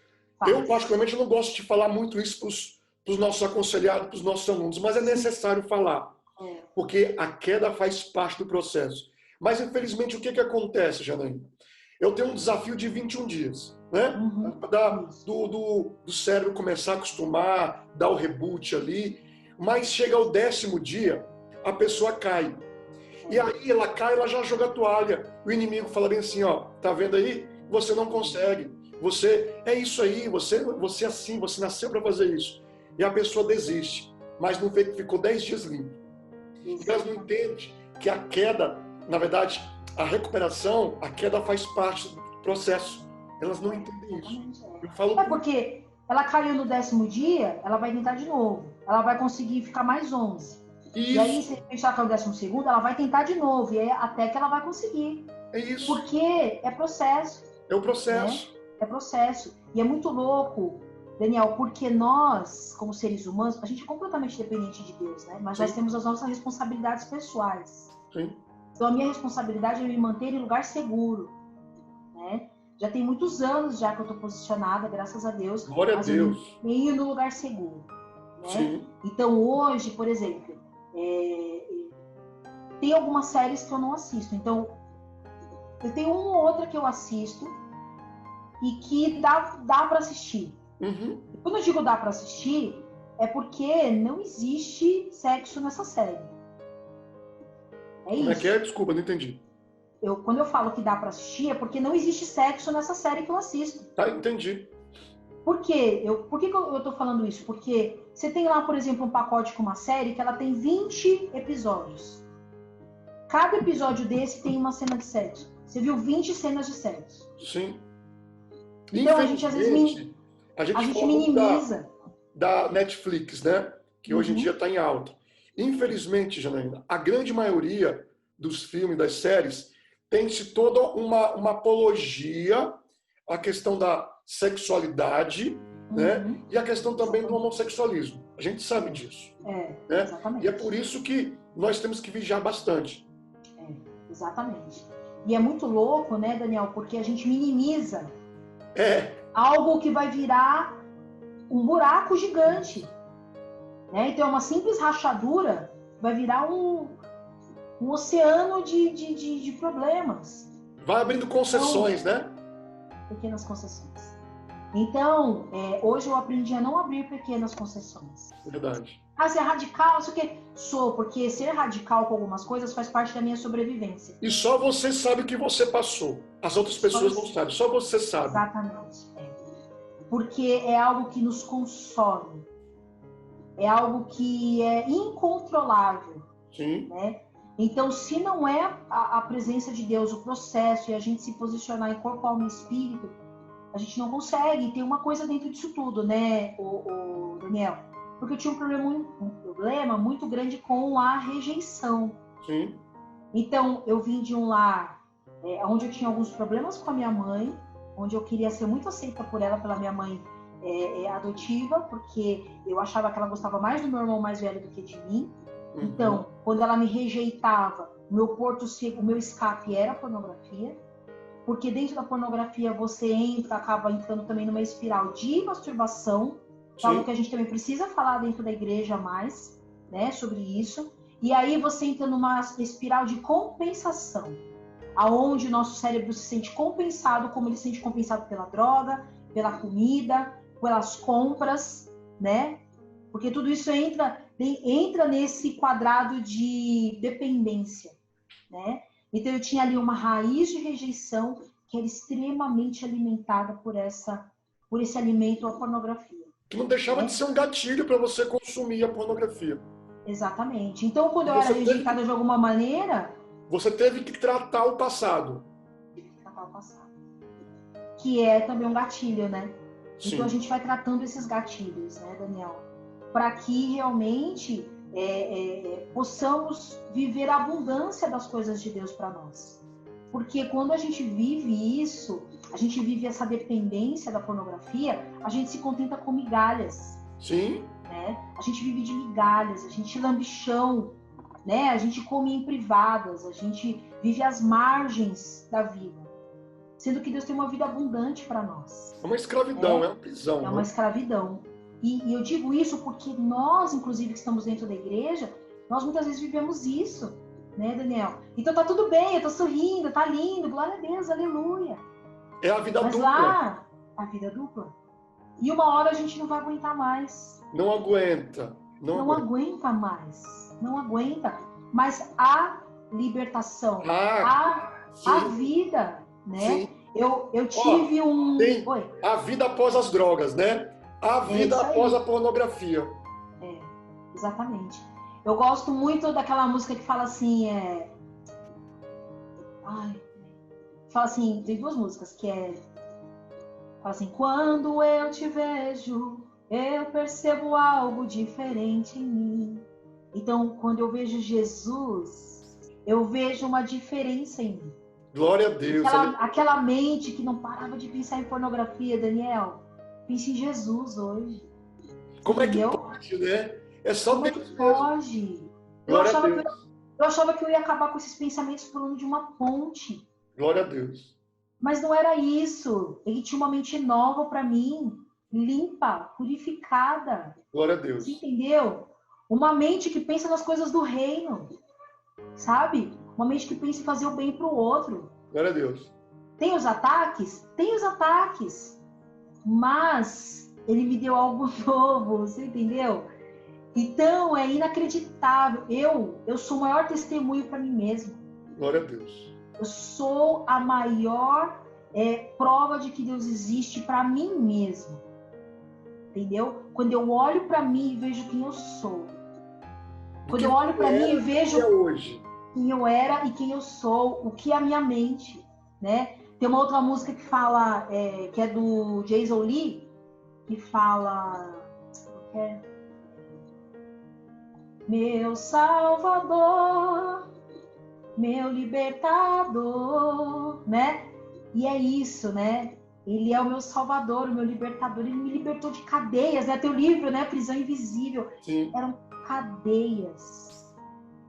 [SPEAKER 1] Eu, particularmente, não gosto de falar muito isso para os nossos aconselhados, para os nossos alunos, mas é necessário falar. Porque a queda faz parte do processo. Mas, infelizmente, o que acontece, Janaína? Eu tenho um desafio de 21 dias, né? Do cérebro começar a acostumar, dar o reboot ali, mas chega ao 10º dia, a pessoa cai. E aí ela cai, ela já joga a toalha. O inimigo fala bem assim, ó, tá vendo aí? Você não consegue. Você é isso aí, você é assim, você nasceu para fazer isso. E a pessoa desiste, mas não vê que ficou 10 dias limpo. E elas não entendem que a queda, na verdade, a recuperação, a queda faz parte do processo. Elas não entendem isso. Eu falo
[SPEAKER 2] porque ela caiu no 10º dia, ela vai tentar de novo. Ela vai conseguir ficar mais 11. E aí,
[SPEAKER 1] Isso,
[SPEAKER 2] se a gente está falando 12º, ela vai tentar de novo, e aí, até que ela vai conseguir.
[SPEAKER 1] é isso.
[SPEAKER 2] Porque é processo,
[SPEAKER 1] É o
[SPEAKER 2] né?
[SPEAKER 1] processo.
[SPEAKER 2] É processo. E é muito louco, Daniel, porque nós, como seres humanos, a gente é completamente dependente de Deus, né? Mas nós
[SPEAKER 1] Sim,
[SPEAKER 2] temos as nossas responsabilidades pessoais.
[SPEAKER 1] sim.
[SPEAKER 2] Então, a minha responsabilidade é me manter em lugar seguro, né? Já tem muitos anos já que eu estou posicionada, graças a Deus,
[SPEAKER 1] Glória a
[SPEAKER 2] mas eu me
[SPEAKER 1] Deus.
[SPEAKER 2] mantenho no lugar seguro, né?
[SPEAKER 1] Sim.
[SPEAKER 2] Então, hoje, por exemplo, tem algumas séries que eu não assisto. Então, eu tenho uma ou outra que eu assisto e que dá para assistir.
[SPEAKER 1] Uhum.
[SPEAKER 2] Quando eu digo dá para assistir, é porque não existe sexo nessa série. É
[SPEAKER 1] Como é
[SPEAKER 2] isso.
[SPEAKER 1] que é? Desculpa, não entendi.
[SPEAKER 2] Quando eu falo que dá para assistir, é porque não existe sexo nessa série que eu assisto.
[SPEAKER 1] Tá, entendi.
[SPEAKER 2] Por quê? Por que eu tô falando isso? Porque você tem lá, por exemplo, um pacote com uma série que ela tem 20 episódios. Cada episódio desse tem uma cena de sexo. Você viu 20 cenas de sexo.
[SPEAKER 1] Sim.
[SPEAKER 2] Então, a gente às vezes
[SPEAKER 1] a gente fala muito
[SPEAKER 2] minimiza.
[SPEAKER 1] da Netflix, né? Que hoje em dia está em alta. Infelizmente, Janaína, a grande maioria dos filmes, das séries, tem-se toda uma apologia à questão da sexualidade, né? E a questão também do homossexualismo. A gente sabe disso. Né?
[SPEAKER 2] Exatamente.
[SPEAKER 1] E é por isso que nós temos que vigiar bastante.
[SPEAKER 2] Exatamente. E é muito louco, né, Daniel? Porque a gente minimiza
[SPEAKER 1] É.
[SPEAKER 2] algo que vai virar um buraco gigante. Né? Então, uma simples rachadura vai virar um oceano de problemas.
[SPEAKER 1] Vai abrindo concessões,
[SPEAKER 2] então,
[SPEAKER 1] né?
[SPEAKER 2] Pequenas concessões. Então, hoje eu aprendi a não abrir pequenas concessões.
[SPEAKER 1] Verdade.
[SPEAKER 2] Ah, você é radical, isso que sou, porque ser radical com algumas coisas faz parte da minha sobrevivência.
[SPEAKER 1] E só você sabe o que você passou. As outras pessoas não sabem, só você sabe.
[SPEAKER 2] Exatamente. Porque é algo que nos consome. É algo que é incontrolável.
[SPEAKER 1] Sim.
[SPEAKER 2] Né? Então, se não é a presença de Deus, o processo, e a gente se posicionar em corpo, alma e espírito, a gente não consegue. E tem uma coisa dentro disso tudo, né, o Daniel? Porque eu tinha um problema muito grande com a rejeição.
[SPEAKER 1] Sim.
[SPEAKER 2] Então, eu vim de um lar onde eu tinha alguns problemas com a minha mãe, onde eu queria ser muito aceita por ela, pela minha mãe adotiva, porque eu achava que ela gostava mais do meu irmão mais velho do que de mim. Uhum. Então, quando ela me rejeitava, o meu escape era a pornografia, porque dentro da pornografia você acaba entrando também numa espiral de masturbação, que é algo que a gente também precisa falar dentro da igreja mais, né, sobre isso. E aí você entra numa espiral de compensação, aonde o nosso cérebro se sente compensado, como ele se sente compensado pela droga, pela comida, pelas compras, né? Porque tudo isso entra nesse quadrado de dependência, né? Então eu tinha ali uma raiz de rejeição que era extremamente alimentada por esse alimento, a pornografia.
[SPEAKER 1] Que não deixava de ser um gatilho para você consumir a pornografia.
[SPEAKER 2] Exatamente. Então, quando eu era rejeitada de alguma maneira...
[SPEAKER 1] Você teve que tratar o passado.
[SPEAKER 2] Tratar o passado. Que é também um gatilho, né?
[SPEAKER 1] Sim.
[SPEAKER 2] Então, a gente vai tratando esses gatilhos, né, Daniel? Para que realmente possamos viver a abundância das coisas de Deus para nós. Porque quando a gente vive isso, a gente vive essa dependência da pornografia, a gente se contenta com migalhas.
[SPEAKER 1] Sim.
[SPEAKER 2] Né? A gente vive de migalhas, a gente lambe chão, né? A gente come em privadas, a gente vive às margens da vida. Sendo que Deus tem uma vida abundante para nós.
[SPEAKER 1] É uma escravidão, é uma prisão.
[SPEAKER 2] É uma escravidão. E eu digo isso porque nós, inclusive, que estamos dentro da igreja, nós muitas vezes vivemos isso, né, Daniel? Então tá tudo bem, eu tô sorrindo, tá lindo, glória a Deus, aleluia.
[SPEAKER 1] É a vida
[SPEAKER 2] Mas
[SPEAKER 1] dupla.
[SPEAKER 2] lá, a vida dupla. E uma hora a gente não vai aguentar mais.
[SPEAKER 1] Não aguenta.
[SPEAKER 2] Não aguenta mais. Não aguenta. Mas a libertação, a vida, né?
[SPEAKER 1] Sim.
[SPEAKER 2] Eu tive
[SPEAKER 1] Oi. A vida após as drogas, né? A vida após a pornografia.
[SPEAKER 2] Exatamente. Eu gosto muito daquela música que fala assim, fala assim, tem duas músicas que fala assim, quando eu te vejo, eu percebo algo diferente em mim. Então, quando eu vejo Jesus, eu vejo uma diferença em mim.
[SPEAKER 1] Glória a Deus.
[SPEAKER 2] Aquela mente que não parava de pensar em pornografia, Daniel, pense em Jesus hoje.
[SPEAKER 1] Como
[SPEAKER 2] entendeu?
[SPEAKER 1] É que pode, né? É só
[SPEAKER 2] Como é
[SPEAKER 1] Deus
[SPEAKER 2] que
[SPEAKER 1] mesmo.
[SPEAKER 2] pode?
[SPEAKER 1] Glória a Deus.
[SPEAKER 2] Eu achava que eu ia acabar com esses pensamentos pulando de uma ponte.
[SPEAKER 1] Glória a Deus.
[SPEAKER 2] Mas não era isso. Ele tinha uma mente nova para mim, limpa, purificada.
[SPEAKER 1] Glória a Deus.
[SPEAKER 2] Você entendeu? Uma mente que pensa nas coisas do reino. Sabe? Uma mente que pensa em fazer o bem para o outro.
[SPEAKER 1] Glória a Deus.
[SPEAKER 2] Tem os ataques? Tem os ataques. Mas ele me deu algo novo, você entendeu? Então, é inacreditável. Eu sou o maior testemunho para mim mesmo.
[SPEAKER 1] Glória a Deus.
[SPEAKER 2] Eu sou a maior prova de que Deus existe para mim mesmo. Entendeu? Quando eu olho para mim e vejo quem eu sou. Quando eu olho para mim e vejo quem eu era e quem eu sou, o que é a minha mente, né? Tem uma outra música que fala, que é do Jason Lee, que fala... Meu Salvador, meu libertador, né? E é isso, né? Ele é o meu salvador, o meu libertador. Ele me libertou de cadeias, né? Teu livro, né? Prisão Invisível.
[SPEAKER 1] Sim.
[SPEAKER 2] Eram cadeias.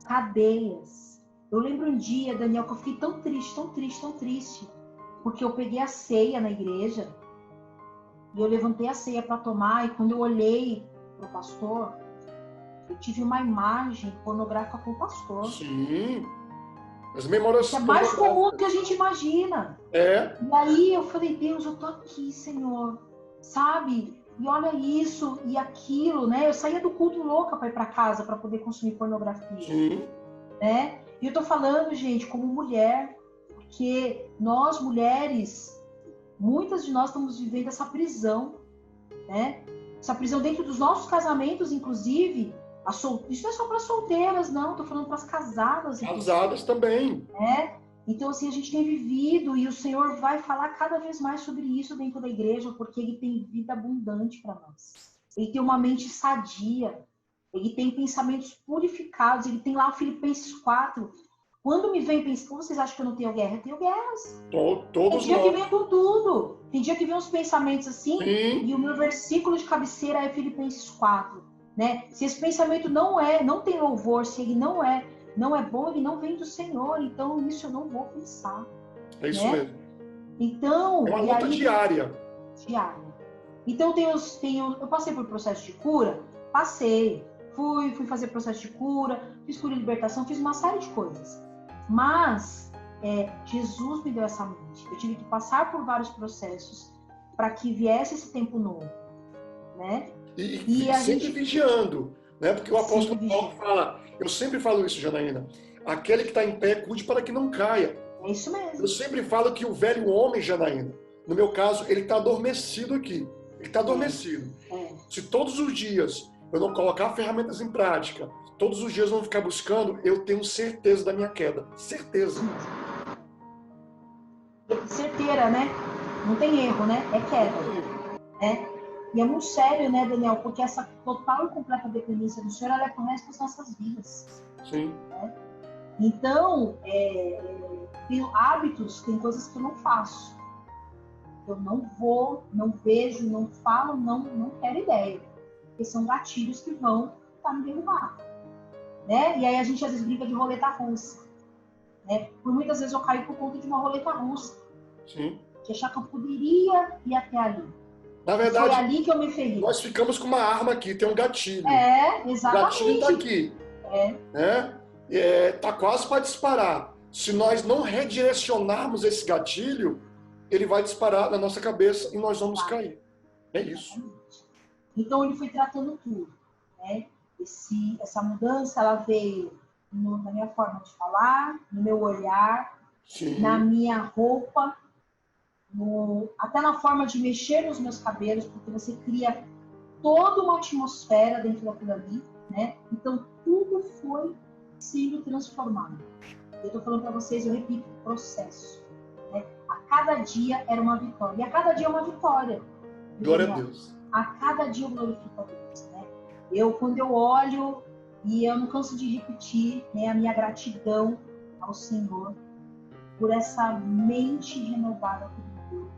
[SPEAKER 2] Cadeias. Eu lembro um dia, Daniel, que eu fiquei tão triste, tão triste, tão triste. Porque eu peguei a ceia na igreja. E eu levantei a ceia para tomar. E quando eu olhei pro pastor, eu tive uma imagem pornográfica com o pastor.
[SPEAKER 1] Sim. As memórias...
[SPEAKER 2] Que é mais comum do que a gente imagina.
[SPEAKER 1] É.
[SPEAKER 2] E aí eu falei, Deus, eu tô aqui, Senhor. Sabe? E olha isso e aquilo, né? Eu saía do culto louca para ir para casa para poder consumir pornografia.
[SPEAKER 1] Sim.
[SPEAKER 2] Né? E eu tô falando, gente, como mulher, porque nós mulheres, muitas de nós estamos vivendo essa prisão, né? Essa prisão dentro dos nossos casamentos, inclusive. Isso não é só para solteiras, não. Tô falando para as casadas.
[SPEAKER 1] Casadas também.
[SPEAKER 2] Então, assim, a gente tem vivido e o Senhor vai falar cada vez mais sobre isso dentro da igreja, porque Ele tem vida abundante para nós. Ele tem uma mente sadia. Ele tem pensamentos purificados. Ele tem lá o Filipenses 4. Quando me vem pensar, como vocês acham que eu não tenho guerra? Eu tenho guerras.
[SPEAKER 1] Todos
[SPEAKER 2] Tem dia
[SPEAKER 1] nós.
[SPEAKER 2] que vem com tudo. Tem dia que vem uns pensamentos assim.
[SPEAKER 1] Sim.
[SPEAKER 2] E o meu versículo de cabeceira é Filipenses 4. Né? Se esse pensamento não tem louvor, se ele não é bom, ele não vem do Senhor. Então, nisso eu não vou pensar.
[SPEAKER 1] É isso
[SPEAKER 2] né?
[SPEAKER 1] mesmo.
[SPEAKER 2] Então,
[SPEAKER 1] é uma luta diária.
[SPEAKER 2] Então, eu passei por processo de cura? Passei. Fui fazer processo de cura, fiz cura e libertação, fiz uma série de coisas. Mas, Jesus me deu essa mente. Eu tive que passar por vários processos para que viesse esse tempo novo. Né?
[SPEAKER 1] E sempre vigiando, né? Porque o apóstolo Paulo fala, eu sempre falo isso, Janaína, aquele que está em pé, cuide para que não caia.
[SPEAKER 2] É isso mesmo.
[SPEAKER 1] Eu sempre falo que o velho homem, Janaína, no meu caso, ele está adormecido aqui. Ele está adormecido. Se todos os dias eu não colocar ferramentas em prática, todos os dias eu não ficar buscando, eu tenho certeza da minha queda. Certeza.
[SPEAKER 2] Certeira, né? Não tem erro, né? É queda. E é muito sério, né, Daniel? Porque essa total e completa dependência do Senhor, ela é pro resto das nossas vidas.
[SPEAKER 1] Sim.
[SPEAKER 2] Né? Então, tem hábitos, tem coisas que eu não faço. Eu não vou, não vejo, não falo, não quero ideia. Porque são gatilhos que vão me derrubar. Né? E aí a gente às vezes brinca de roleta russa. Né? Por muitas vezes eu caio por conta de uma roleta russa.
[SPEAKER 1] Sim.
[SPEAKER 2] De achar que eu poderia ir até ali.
[SPEAKER 1] Na verdade,
[SPEAKER 2] foi ali que eu me ferrei.
[SPEAKER 1] Nós ficamos com uma arma aqui, tem um gatilho.
[SPEAKER 2] Exatamente.
[SPEAKER 1] O gatilho está aqui. Tá quase para disparar. Se nós não redirecionarmos esse gatilho, ele vai disparar na nossa cabeça e nós vamos cair. É isso.
[SPEAKER 2] Então ele foi tratando tudo. Né? Essa mudança, ela veio na minha forma de falar, no meu olhar,
[SPEAKER 1] Sim.
[SPEAKER 2] na minha roupa, até na forma de mexer nos meus cabelos, porque você cria toda uma atmosfera dentro daquilo ali, né? Então, tudo foi sendo transformado. Eu estou falando para vocês, eu repito, processo. Né? A cada dia era uma vitória. E a cada dia é uma vitória.
[SPEAKER 1] Glória a Deus.
[SPEAKER 2] A cada dia eu glorifico a Deus. Né? Quando eu olho E eu não canso de repetir, né, a minha gratidão ao Senhor por essa mente renovada que Ele deu.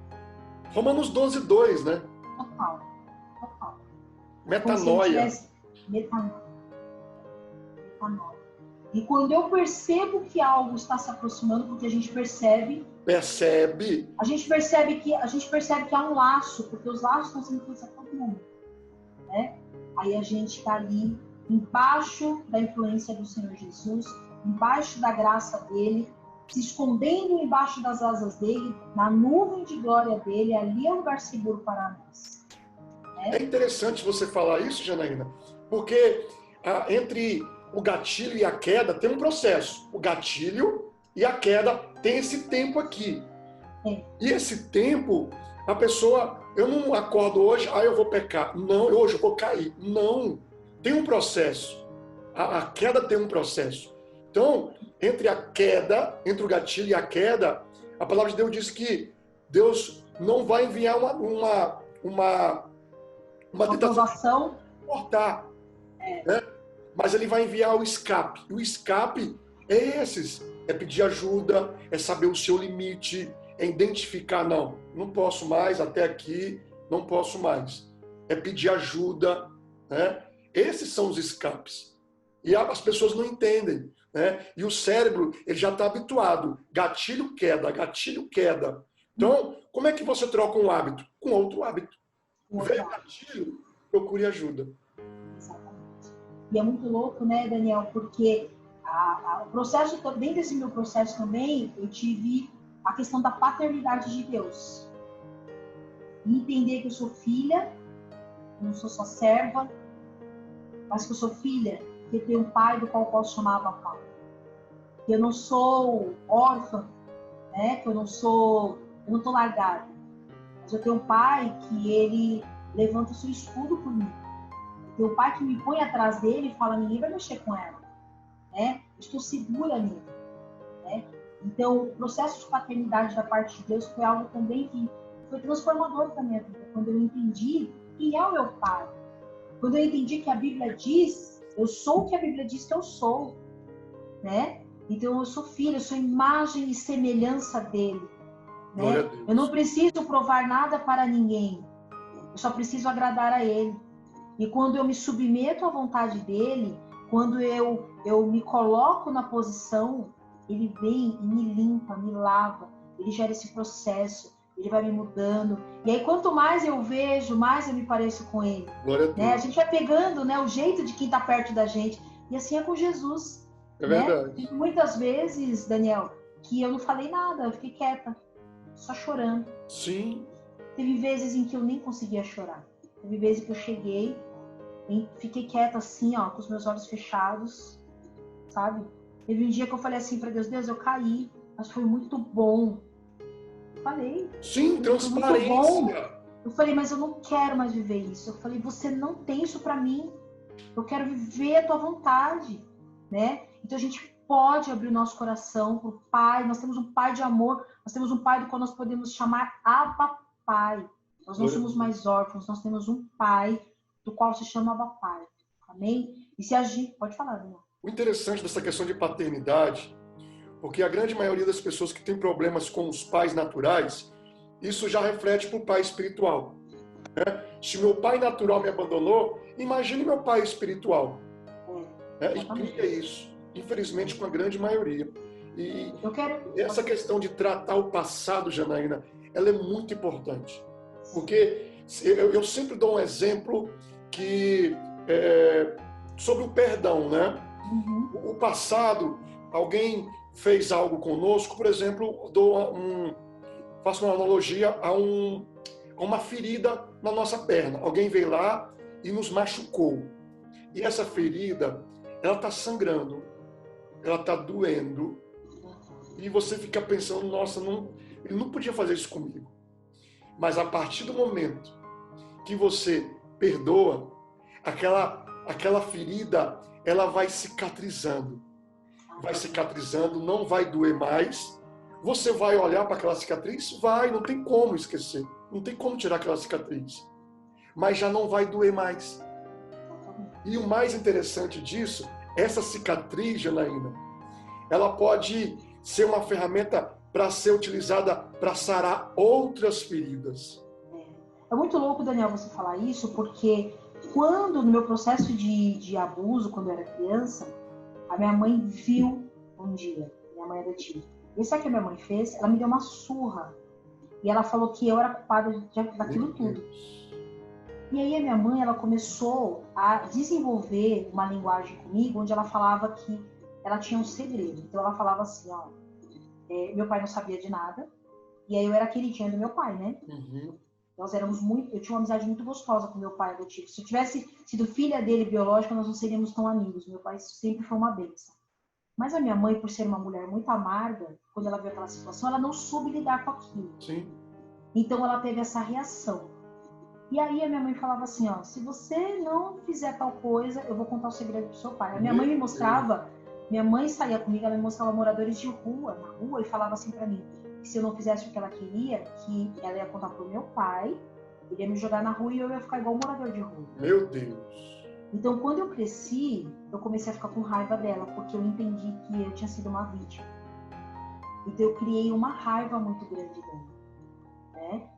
[SPEAKER 1] Romanos 12:2, né?
[SPEAKER 2] Total, total. Como se ele
[SPEAKER 1] Metanoia.
[SPEAKER 2] tivesse metanoia. Metanoia. E quando eu percebo que algo está se aproximando, porque a gente percebe a gente percebe que há um laço, porque os laços estão sendo feitos a todo momento, né? Aí a gente está ali embaixo da influência do Senhor Jesus, embaixo da graça dele, se escondendo embaixo das asas dele, na nuvem de glória dele. Ali é um lugar seguro para nós, né?
[SPEAKER 1] É interessante você falar isso, Janaína, porque entre o gatilho e a queda tem um processo. O gatilho e a queda tem esse tempo aqui. E esse tempo, a pessoa, eu não acordo hoje, eu vou pecar. Não, hoje eu vou cair. Não, tem um processo. A queda tem um processo. Então, entre a queda, entre o gatilho e a queda, a palavra de Deus diz que Deus não vai enviar uma
[SPEAKER 2] provação,
[SPEAKER 1] cortar, né? Mas ele vai enviar o escape. E o escape é esses: é pedir ajuda, é saber o seu limite, é identificar, não posso mais, até aqui, não posso mais. É pedir ajuda, né? Esses são os escapes. E as pessoas não entendem, né? E o cérebro, ele já está habituado. Gatilho, queda, gatilho, queda. Então, como é que você troca um hábito? Com outro hábito. Veio o gatilho, procure ajuda.
[SPEAKER 2] Exatamente. E é muito louco, né, Daniel? Porque o processo, dentro desse meu processo também, eu tive a questão da paternidade de Deus. E entender que eu sou filha, eu não sou só serva, mas que eu sou filha, que eu tenho um pai do qual eu posso chamar Abba Pai. Que eu não sou órfã, né? Que eu não estou largada. Mas eu tenho um pai que ele levanta o seu escudo por mim. Eu tenho um pai que me põe atrás dele e fala: ninguém vai mexer com ela, né? Eu estou segura nele, né? Então, o processo de paternidade da parte de Deus foi algo também que foi transformador para a minha vida. Quando eu entendi quem é o meu pai. Quando eu entendi que a Bíblia diz, eu sou o que a Bíblia diz que eu sou, né? Então, eu sou filha, eu sou imagem e semelhança dele, né? Eu não preciso provar nada para ninguém. Eu só preciso agradar a ele. E quando eu me submeto à vontade dele, quando eu me coloco na posição, ele vem e me limpa, me lava. Ele gera esse processo, ele vai me mudando. E aí, quanto mais eu vejo, mais eu me pareço com ele. Né? A gente vai pegando, né, o jeito de quem está perto da gente. E assim é com Jesus.
[SPEAKER 1] É
[SPEAKER 2] né?
[SPEAKER 1] verdade.
[SPEAKER 2] E muitas vezes, Daniel, que eu não falei nada, eu fiquei quieta, só chorando.
[SPEAKER 1] Sim.
[SPEAKER 2] Teve vezes em que eu nem conseguia chorar. Teve vezes que eu cheguei e fiquei quieta assim, ó, com os meus olhos fechados, sabe? Teve um dia que eu falei assim para Deus: Deus, eu caí, mas foi muito bom. Eu falei.
[SPEAKER 1] Sim, transparência.
[SPEAKER 2] Eu falei: mas eu não quero mais viver isso. Eu falei: você não tem isso para mim. Eu quero viver a tua vontade, né? Então a gente pode abrir o nosso coração pro Pai. Nós temos um Pai de amor. Nós temos um Pai do qual nós podemos chamar Abba Pai. Nós não somos mais órfãos. Nós temos um Pai do qual se chama Abba Pai. Amém? E se agir, pode falar, Daniel.
[SPEAKER 1] O interessante dessa questão de paternidade, porque a grande maioria das pessoas que tem problemas com os pais naturais, isso já reflete para o pai espiritual. Né? Se meu pai natural me abandonou, imagine meu pai espiritual. Né? E cria isso, infelizmente, com a grande maioria. E essa questão de tratar o passado, Janaína, ela é muito importante. Porque eu sempre dou um exemplo que sobre o perdão, né?
[SPEAKER 2] Uhum.
[SPEAKER 1] O passado, alguém fez algo conosco, por exemplo, faço uma analogia a uma ferida na nossa perna. Alguém veio lá e nos machucou. E essa ferida, ela está sangrando, ela está doendo. E você fica pensando: nossa, ele não podia fazer isso comigo. Mas a partir do momento que você perdoa, aquela ferida, ela vai cicatrizando. Vai cicatrizando, não vai doer mais. Você vai olhar para aquela cicatriz? Vai, não tem como esquecer. Não tem como tirar aquela cicatriz. Mas já não vai doer mais. E o mais interessante disso, essa cicatriz, Janaína, ela pode ser uma ferramenta para ser utilizada para sarar outras feridas.
[SPEAKER 2] É muito louco, Daniel, você falar isso, porque quando, no meu processo de abuso, quando eu era criança, a minha mãe viu um dia, minha mãe adotiva. E sabe o que a minha mãe fez? Ela me deu uma surra. E ela falou que eu era culpada daquilo tudo. E aí a minha mãe, ela começou a desenvolver uma linguagem comigo, onde ela falava que ela tinha um segredo. Então ela falava assim, ó, meu pai não sabia de nada, e aí eu era a queridinha do meu pai, né?
[SPEAKER 1] Uhum.
[SPEAKER 2] Nós éramos muito, eu tinha uma amizade muito gostosa com meu pai adotivo. Se eu tivesse sido filha dele biológica, nós não seríamos tão amigos. Meu pai sempre foi uma bênção. Mas a minha mãe, por ser uma mulher muito amarga, quando ela viu aquela situação, ela não soube lidar com aquilo.
[SPEAKER 1] Sim.
[SPEAKER 2] Então ela teve essa reação. E aí a minha mãe falava assim, ó, se você não fizer tal coisa, eu vou contar o segredo pro seu pai. A minha mãe me mostrava, minha mãe saía comigo, ela me mostrava moradores de rua, na rua, e falava assim pra mim, que se eu não fizesse o que ela queria, que ela ia contar pro meu pai, ele ia me jogar na rua e eu ia ficar igual um morador de rua.
[SPEAKER 1] Meu Deus.
[SPEAKER 2] Então, quando eu cresci, eu comecei a ficar com raiva dela, porque eu entendi que eu tinha sido uma vítima. Então, eu criei uma raiva muito grande dela, né?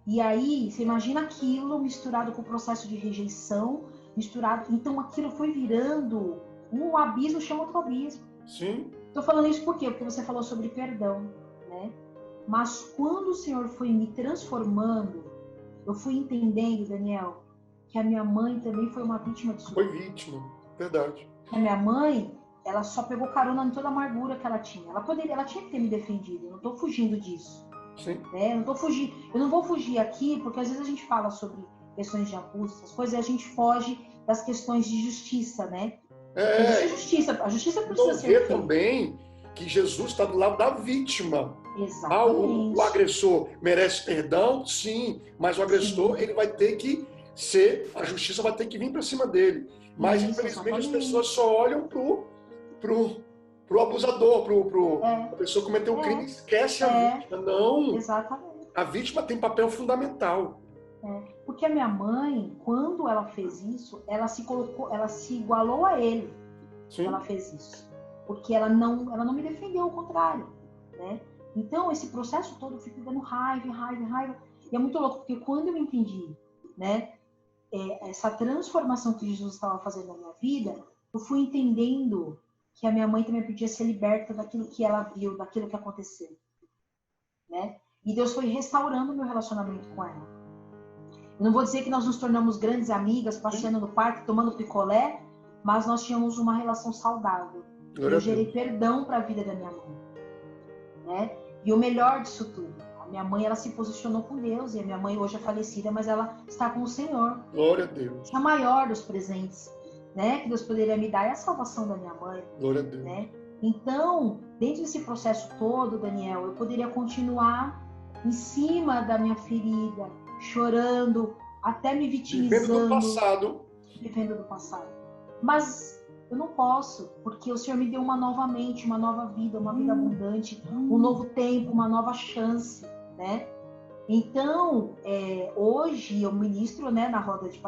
[SPEAKER 2] E aí, você imagina aquilo misturado com o processo de rejeição, misturado... Então, aquilo foi virando um abismo, chama outro abismo.
[SPEAKER 1] Sim.
[SPEAKER 2] Estou falando isso por quê? Porque você falou sobre perdão, né? Mas quando o Senhor foi me transformando, eu fui entendendo, Daniel, que a minha mãe também foi uma vítima disso.
[SPEAKER 1] Foi vítima, verdade.
[SPEAKER 2] A minha mãe, ela só pegou carona em toda a amargura que ela tinha. Ela tinha que ter me defendido, eu não estou fugindo disso.
[SPEAKER 1] Sim.
[SPEAKER 2] Né? Eu não vou fugir aqui, porque às vezes a gente fala sobre questões de abuso, essas coisas, e a gente foge das questões de justiça, né? Existe a justiça precisa ser feita.
[SPEAKER 1] Também que Jesus está do lado da vítima.
[SPEAKER 2] Exatamente.
[SPEAKER 1] O agressor merece perdão, sim, mas o agressor, ele vai ter que ser, a justiça vai ter que vir para cima dele. Mas, infelizmente, as pessoas só olham pro abusador, a pessoa que cometeu o crime, esquece a vítima. Não,
[SPEAKER 2] exatamente.
[SPEAKER 1] A vítima tem papel fundamental.
[SPEAKER 2] Porque a minha mãe, quando ela fez isso, ela se igualou a ele.
[SPEAKER 1] Sim.
[SPEAKER 2] Ela fez isso. Porque ela não me defendeu, ao contrário, né? Então, esse processo todo eu fui dando raiva. E é muito louco, porque quando eu entendi, né, essa transformação que Jesus estava fazendo na minha vida, eu fui entendendo que a minha mãe também podia ser liberta daquilo que ela viu, daquilo que aconteceu, né? E Deus foi restaurando o meu relacionamento com ela. Eu não vou dizer que nós nos tornamos grandes amigas, passeando no parque, tomando picolé, mas nós tínhamos uma relação saudável. Eu gerei perdão para a vida da minha mãe, né? E o melhor disso tudo, a minha mãe, ela se posicionou com Deus, e a minha mãe hoje é falecida, mas ela está com o Senhor.
[SPEAKER 1] Glória a Deus.
[SPEAKER 2] É a maior dos presentes, né, que Deus poderia me dar é a salvação da minha mãe.
[SPEAKER 1] Glória a Deus.
[SPEAKER 2] Né? Então, dentro desse processo todo, Daniel, eu poderia continuar em cima da minha ferida, chorando, até me vitimizando. Vivendo do passado. Mas eu não posso, porque o Senhor me deu uma nova mente, uma nova vida, uma vida abundante, um novo tempo, uma nova chance, né? Então, hoje eu ministro, né, na roda de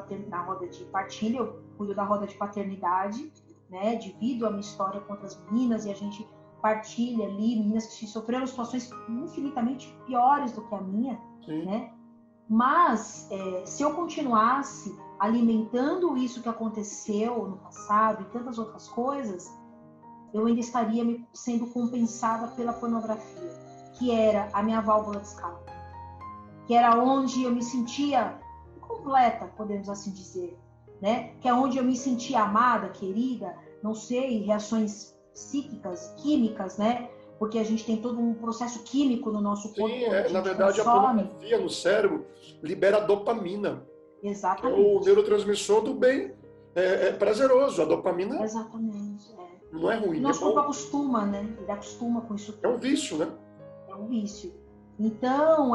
[SPEAKER 2] partilha, eu cuido da roda de paternidade, né, divido a minha história com outras meninas e a gente partilha ali, meninas que sofreram situações infinitamente piores do que a minha, né? Mas, se eu continuasse alimentando isso que aconteceu no passado e tantas outras coisas, eu ainda estaria sendo compensada pela pornografia, que era a minha válvula de escape, que era onde eu me sentia completa, podemos assim dizer, né? Que é onde eu me sentia amada, querida, não sei, reações psíquicas, químicas, né? Porque a gente tem todo um processo químico no nosso corpo.
[SPEAKER 1] Sim, na verdade, a pornografia no cérebro libera dopamina.
[SPEAKER 2] Exatamente.
[SPEAKER 1] O neurotransmissor do bem é prazeroso. A dopamina
[SPEAKER 2] exatamente,
[SPEAKER 1] não é ruim.
[SPEAKER 2] O nosso corpo acostuma, né? Ele acostuma com isso tudo.
[SPEAKER 1] É um vício, né?
[SPEAKER 2] É um vício. Então,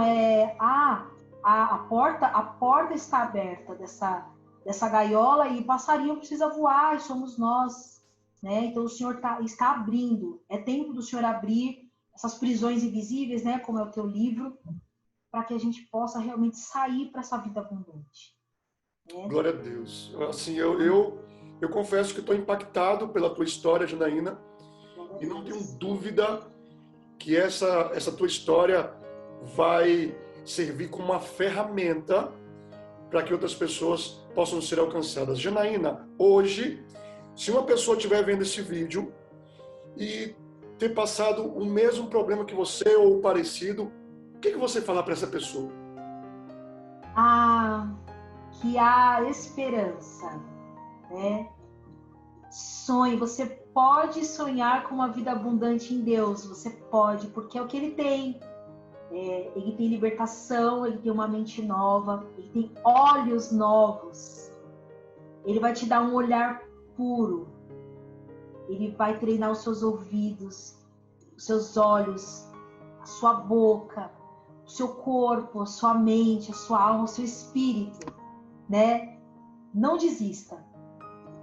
[SPEAKER 2] a porta está aberta dessa gaiola e o passarinho precisa voar e somos nós. Né? Então, o Senhor está abrindo. É tempo do Senhor abrir essas prisões invisíveis, né? Como é o teu livro, para que a gente possa realmente sair para essa vida abundante. Né?
[SPEAKER 1] Glória a Deus. Assim, eu eu confesso que estou impactado pela tua história, Janaína, e não tenho dúvida que essa tua história vai servir como uma ferramenta para que outras pessoas possam ser alcançadas. Janaína, hoje, se uma pessoa estiver vendo esse vídeo e ter passado o mesmo problema que você ou parecido, o que você fala para essa pessoa?
[SPEAKER 2] Que há esperança, né? Sonhe, você pode sonhar com uma vida abundante em Deus, você pode, porque é o que Ele tem. Ele tem libertação, Ele tem uma mente nova, Ele tem olhos novos, Ele vai te dar um olhar puro, Ele vai treinar os seus ouvidos, os seus olhos, a sua boca, o seu corpo, a sua mente, a sua alma, o seu espírito, né? Não desista.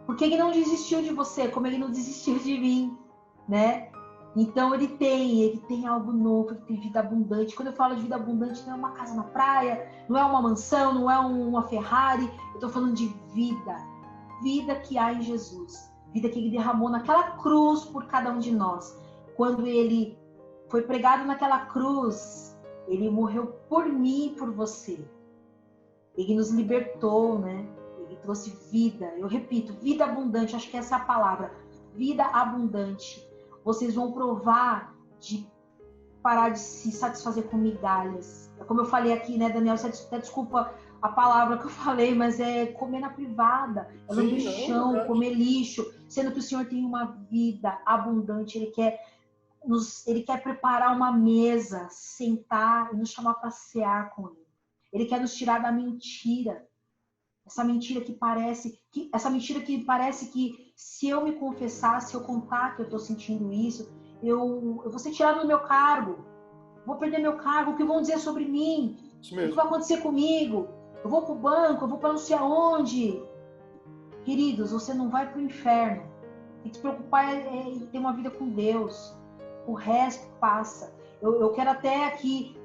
[SPEAKER 2] Porque Ele não desistiu de você, como Ele não desistiu de mim, né? Então Ele tem algo novo, Ele tem vida abundante. Quando eu falo de vida abundante, não é uma casa na praia, não é uma mansão, não é uma Ferrari. Eu estou falando de vida. Vida que há em Jesus. Vida que Ele derramou naquela cruz por cada um de nós. Quando Ele foi pregado naquela cruz, Ele morreu por mim e por você. Ele nos libertou, né? Ele trouxe vida. Eu repito, vida abundante. Acho que essa é a palavra. Vida abundante. Vocês vão provar de parar de se satisfazer com migalhas. Como eu falei aqui, né, Daniel? Você até desculpa a palavra que eu falei, mas é comer na privada, é lamber chão, comer lixo, sendo que o Senhor tem uma vida abundante. Ele quer preparar uma mesa, sentar e nos chamar para cear com Ele. Ele quer nos tirar da mentira. Essa mentira que parece que se eu me confessar, se eu contar que eu estou sentindo isso, eu vou ser tirado do meu cargo, vou perder meu cargo, o que vão dizer sobre mim? O que vai acontecer comigo? Eu vou para o banco, eu vou para não sei aonde. Queridos, você não vai para o inferno. Tem que se preocupar em ter uma vida com Deus. O resto passa. Eu quero até aqui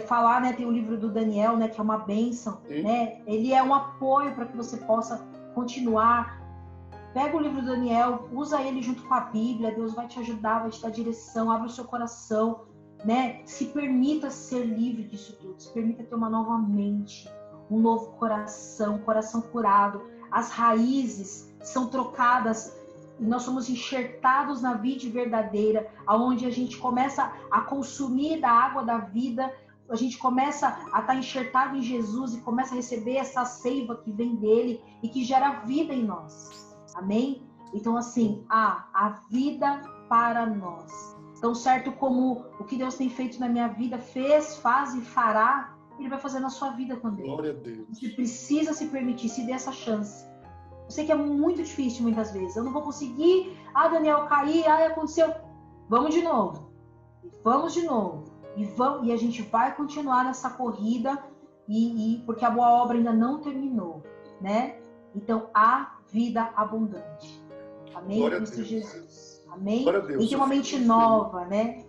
[SPEAKER 2] falar, né? Tem o livro do Daniel, né? Que é uma bênção, né? Ele é um apoio para que você possa continuar. Pega o livro do Daniel, usa ele junto com a Bíblia. Deus vai te ajudar, vai te dar direção. Abre o seu coração, né? Se permita ser livre disso tudo. Se permita ter uma nova mente, um novo coração, um coração curado. As raízes são trocadas. Nós somos enxertados na vide verdadeira, aonde a gente começa a consumir da água da vida, a gente começa a estar enxertado em Jesus e começa a receber essa seiva que vem dele e que gera vida em nós. Amém? Então, assim, a vida para nós. Tão certo como o que Deus tem feito na minha vida, fez, faz e fará, Ele vai fazer na sua vida também.
[SPEAKER 1] Glória a Deus.
[SPEAKER 2] Você precisa se permitir, se dê essa chance. Eu sei que é muito difícil muitas vezes. Eu não vou conseguir. Daniel, caí. Aconteceu. Vamos de novo. Vamos de novo. E a gente vai continuar nessa corrida. Porque a boa obra ainda não terminou, né? Então, há vida abundante. Amém? Cristo Jesus. Amém?
[SPEAKER 1] Glória a Deus.
[SPEAKER 2] E tem uma mente nova, né?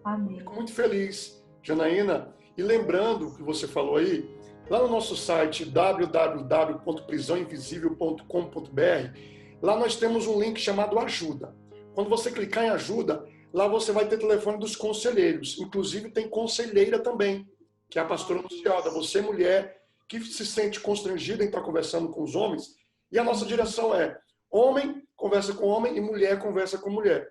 [SPEAKER 2] Amém.
[SPEAKER 1] Fico muito feliz, Janaína. E lembrando que você falou aí, lá no nosso site www.prisãoinvisível.com.br, lá nós temos um link chamado Ajuda. Quando você clicar em Ajuda, lá você vai ter o telefone dos conselheiros. Inclusive tem conselheira também, que é a pastora Anunciada. Você, mulher, que se sente constrangida em estar conversando com os homens. E a nossa direção é: homem conversa com homem e mulher conversa com mulher.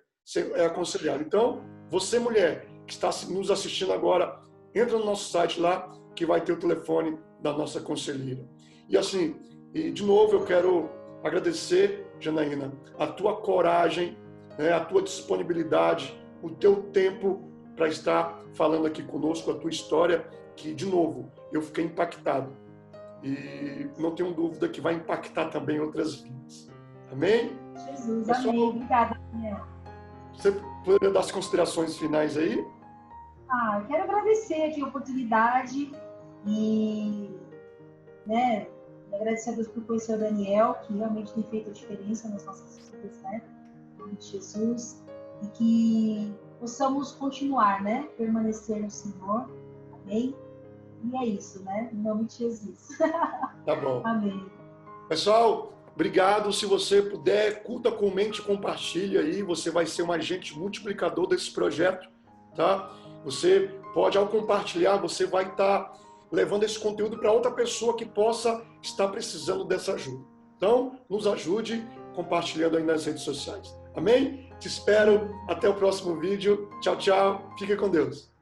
[SPEAKER 1] É aconselhado. Então, você, mulher, que está nos assistindo agora, entra no nosso site lá, que vai ter o telefone da nossa conselheira. E assim, de novo eu quero agradecer, Janaína, a tua coragem, né, a tua disponibilidade, o teu tempo para estar falando aqui conosco, a tua história, que, de novo, eu fiquei impactado. E não tenho dúvida que vai impactar também outras vidas. Amém?
[SPEAKER 2] Jesus, pessoal, amém. Obrigada, Daniel.
[SPEAKER 1] Você poderia dar as considerações finais aí?
[SPEAKER 2] Eu quero agradecer aqui a oportunidade e, né, agradecer a Deus por conhecer o Daniel, que realmente tem feito a diferença nas nossas vidas, né? Em nome de Jesus. E que possamos continuar, né? Permanecer no Senhor. Amém? E é isso, né? Em nome de Jesus.
[SPEAKER 1] Tá bom.
[SPEAKER 2] Amém.
[SPEAKER 1] Pessoal, Obrigado. Se você puder, curta, comente, compartilhe aí. Você vai ser um agente multiplicador desse projeto, tá? Você pode, ao compartilhar, você vai estar levando esse conteúdo para outra pessoa que possa estar precisando dessa ajuda. Então, nos ajude compartilhando aí nas redes sociais. Amém? Te espero. Até o próximo vídeo. Tchau, tchau. Fique com Deus.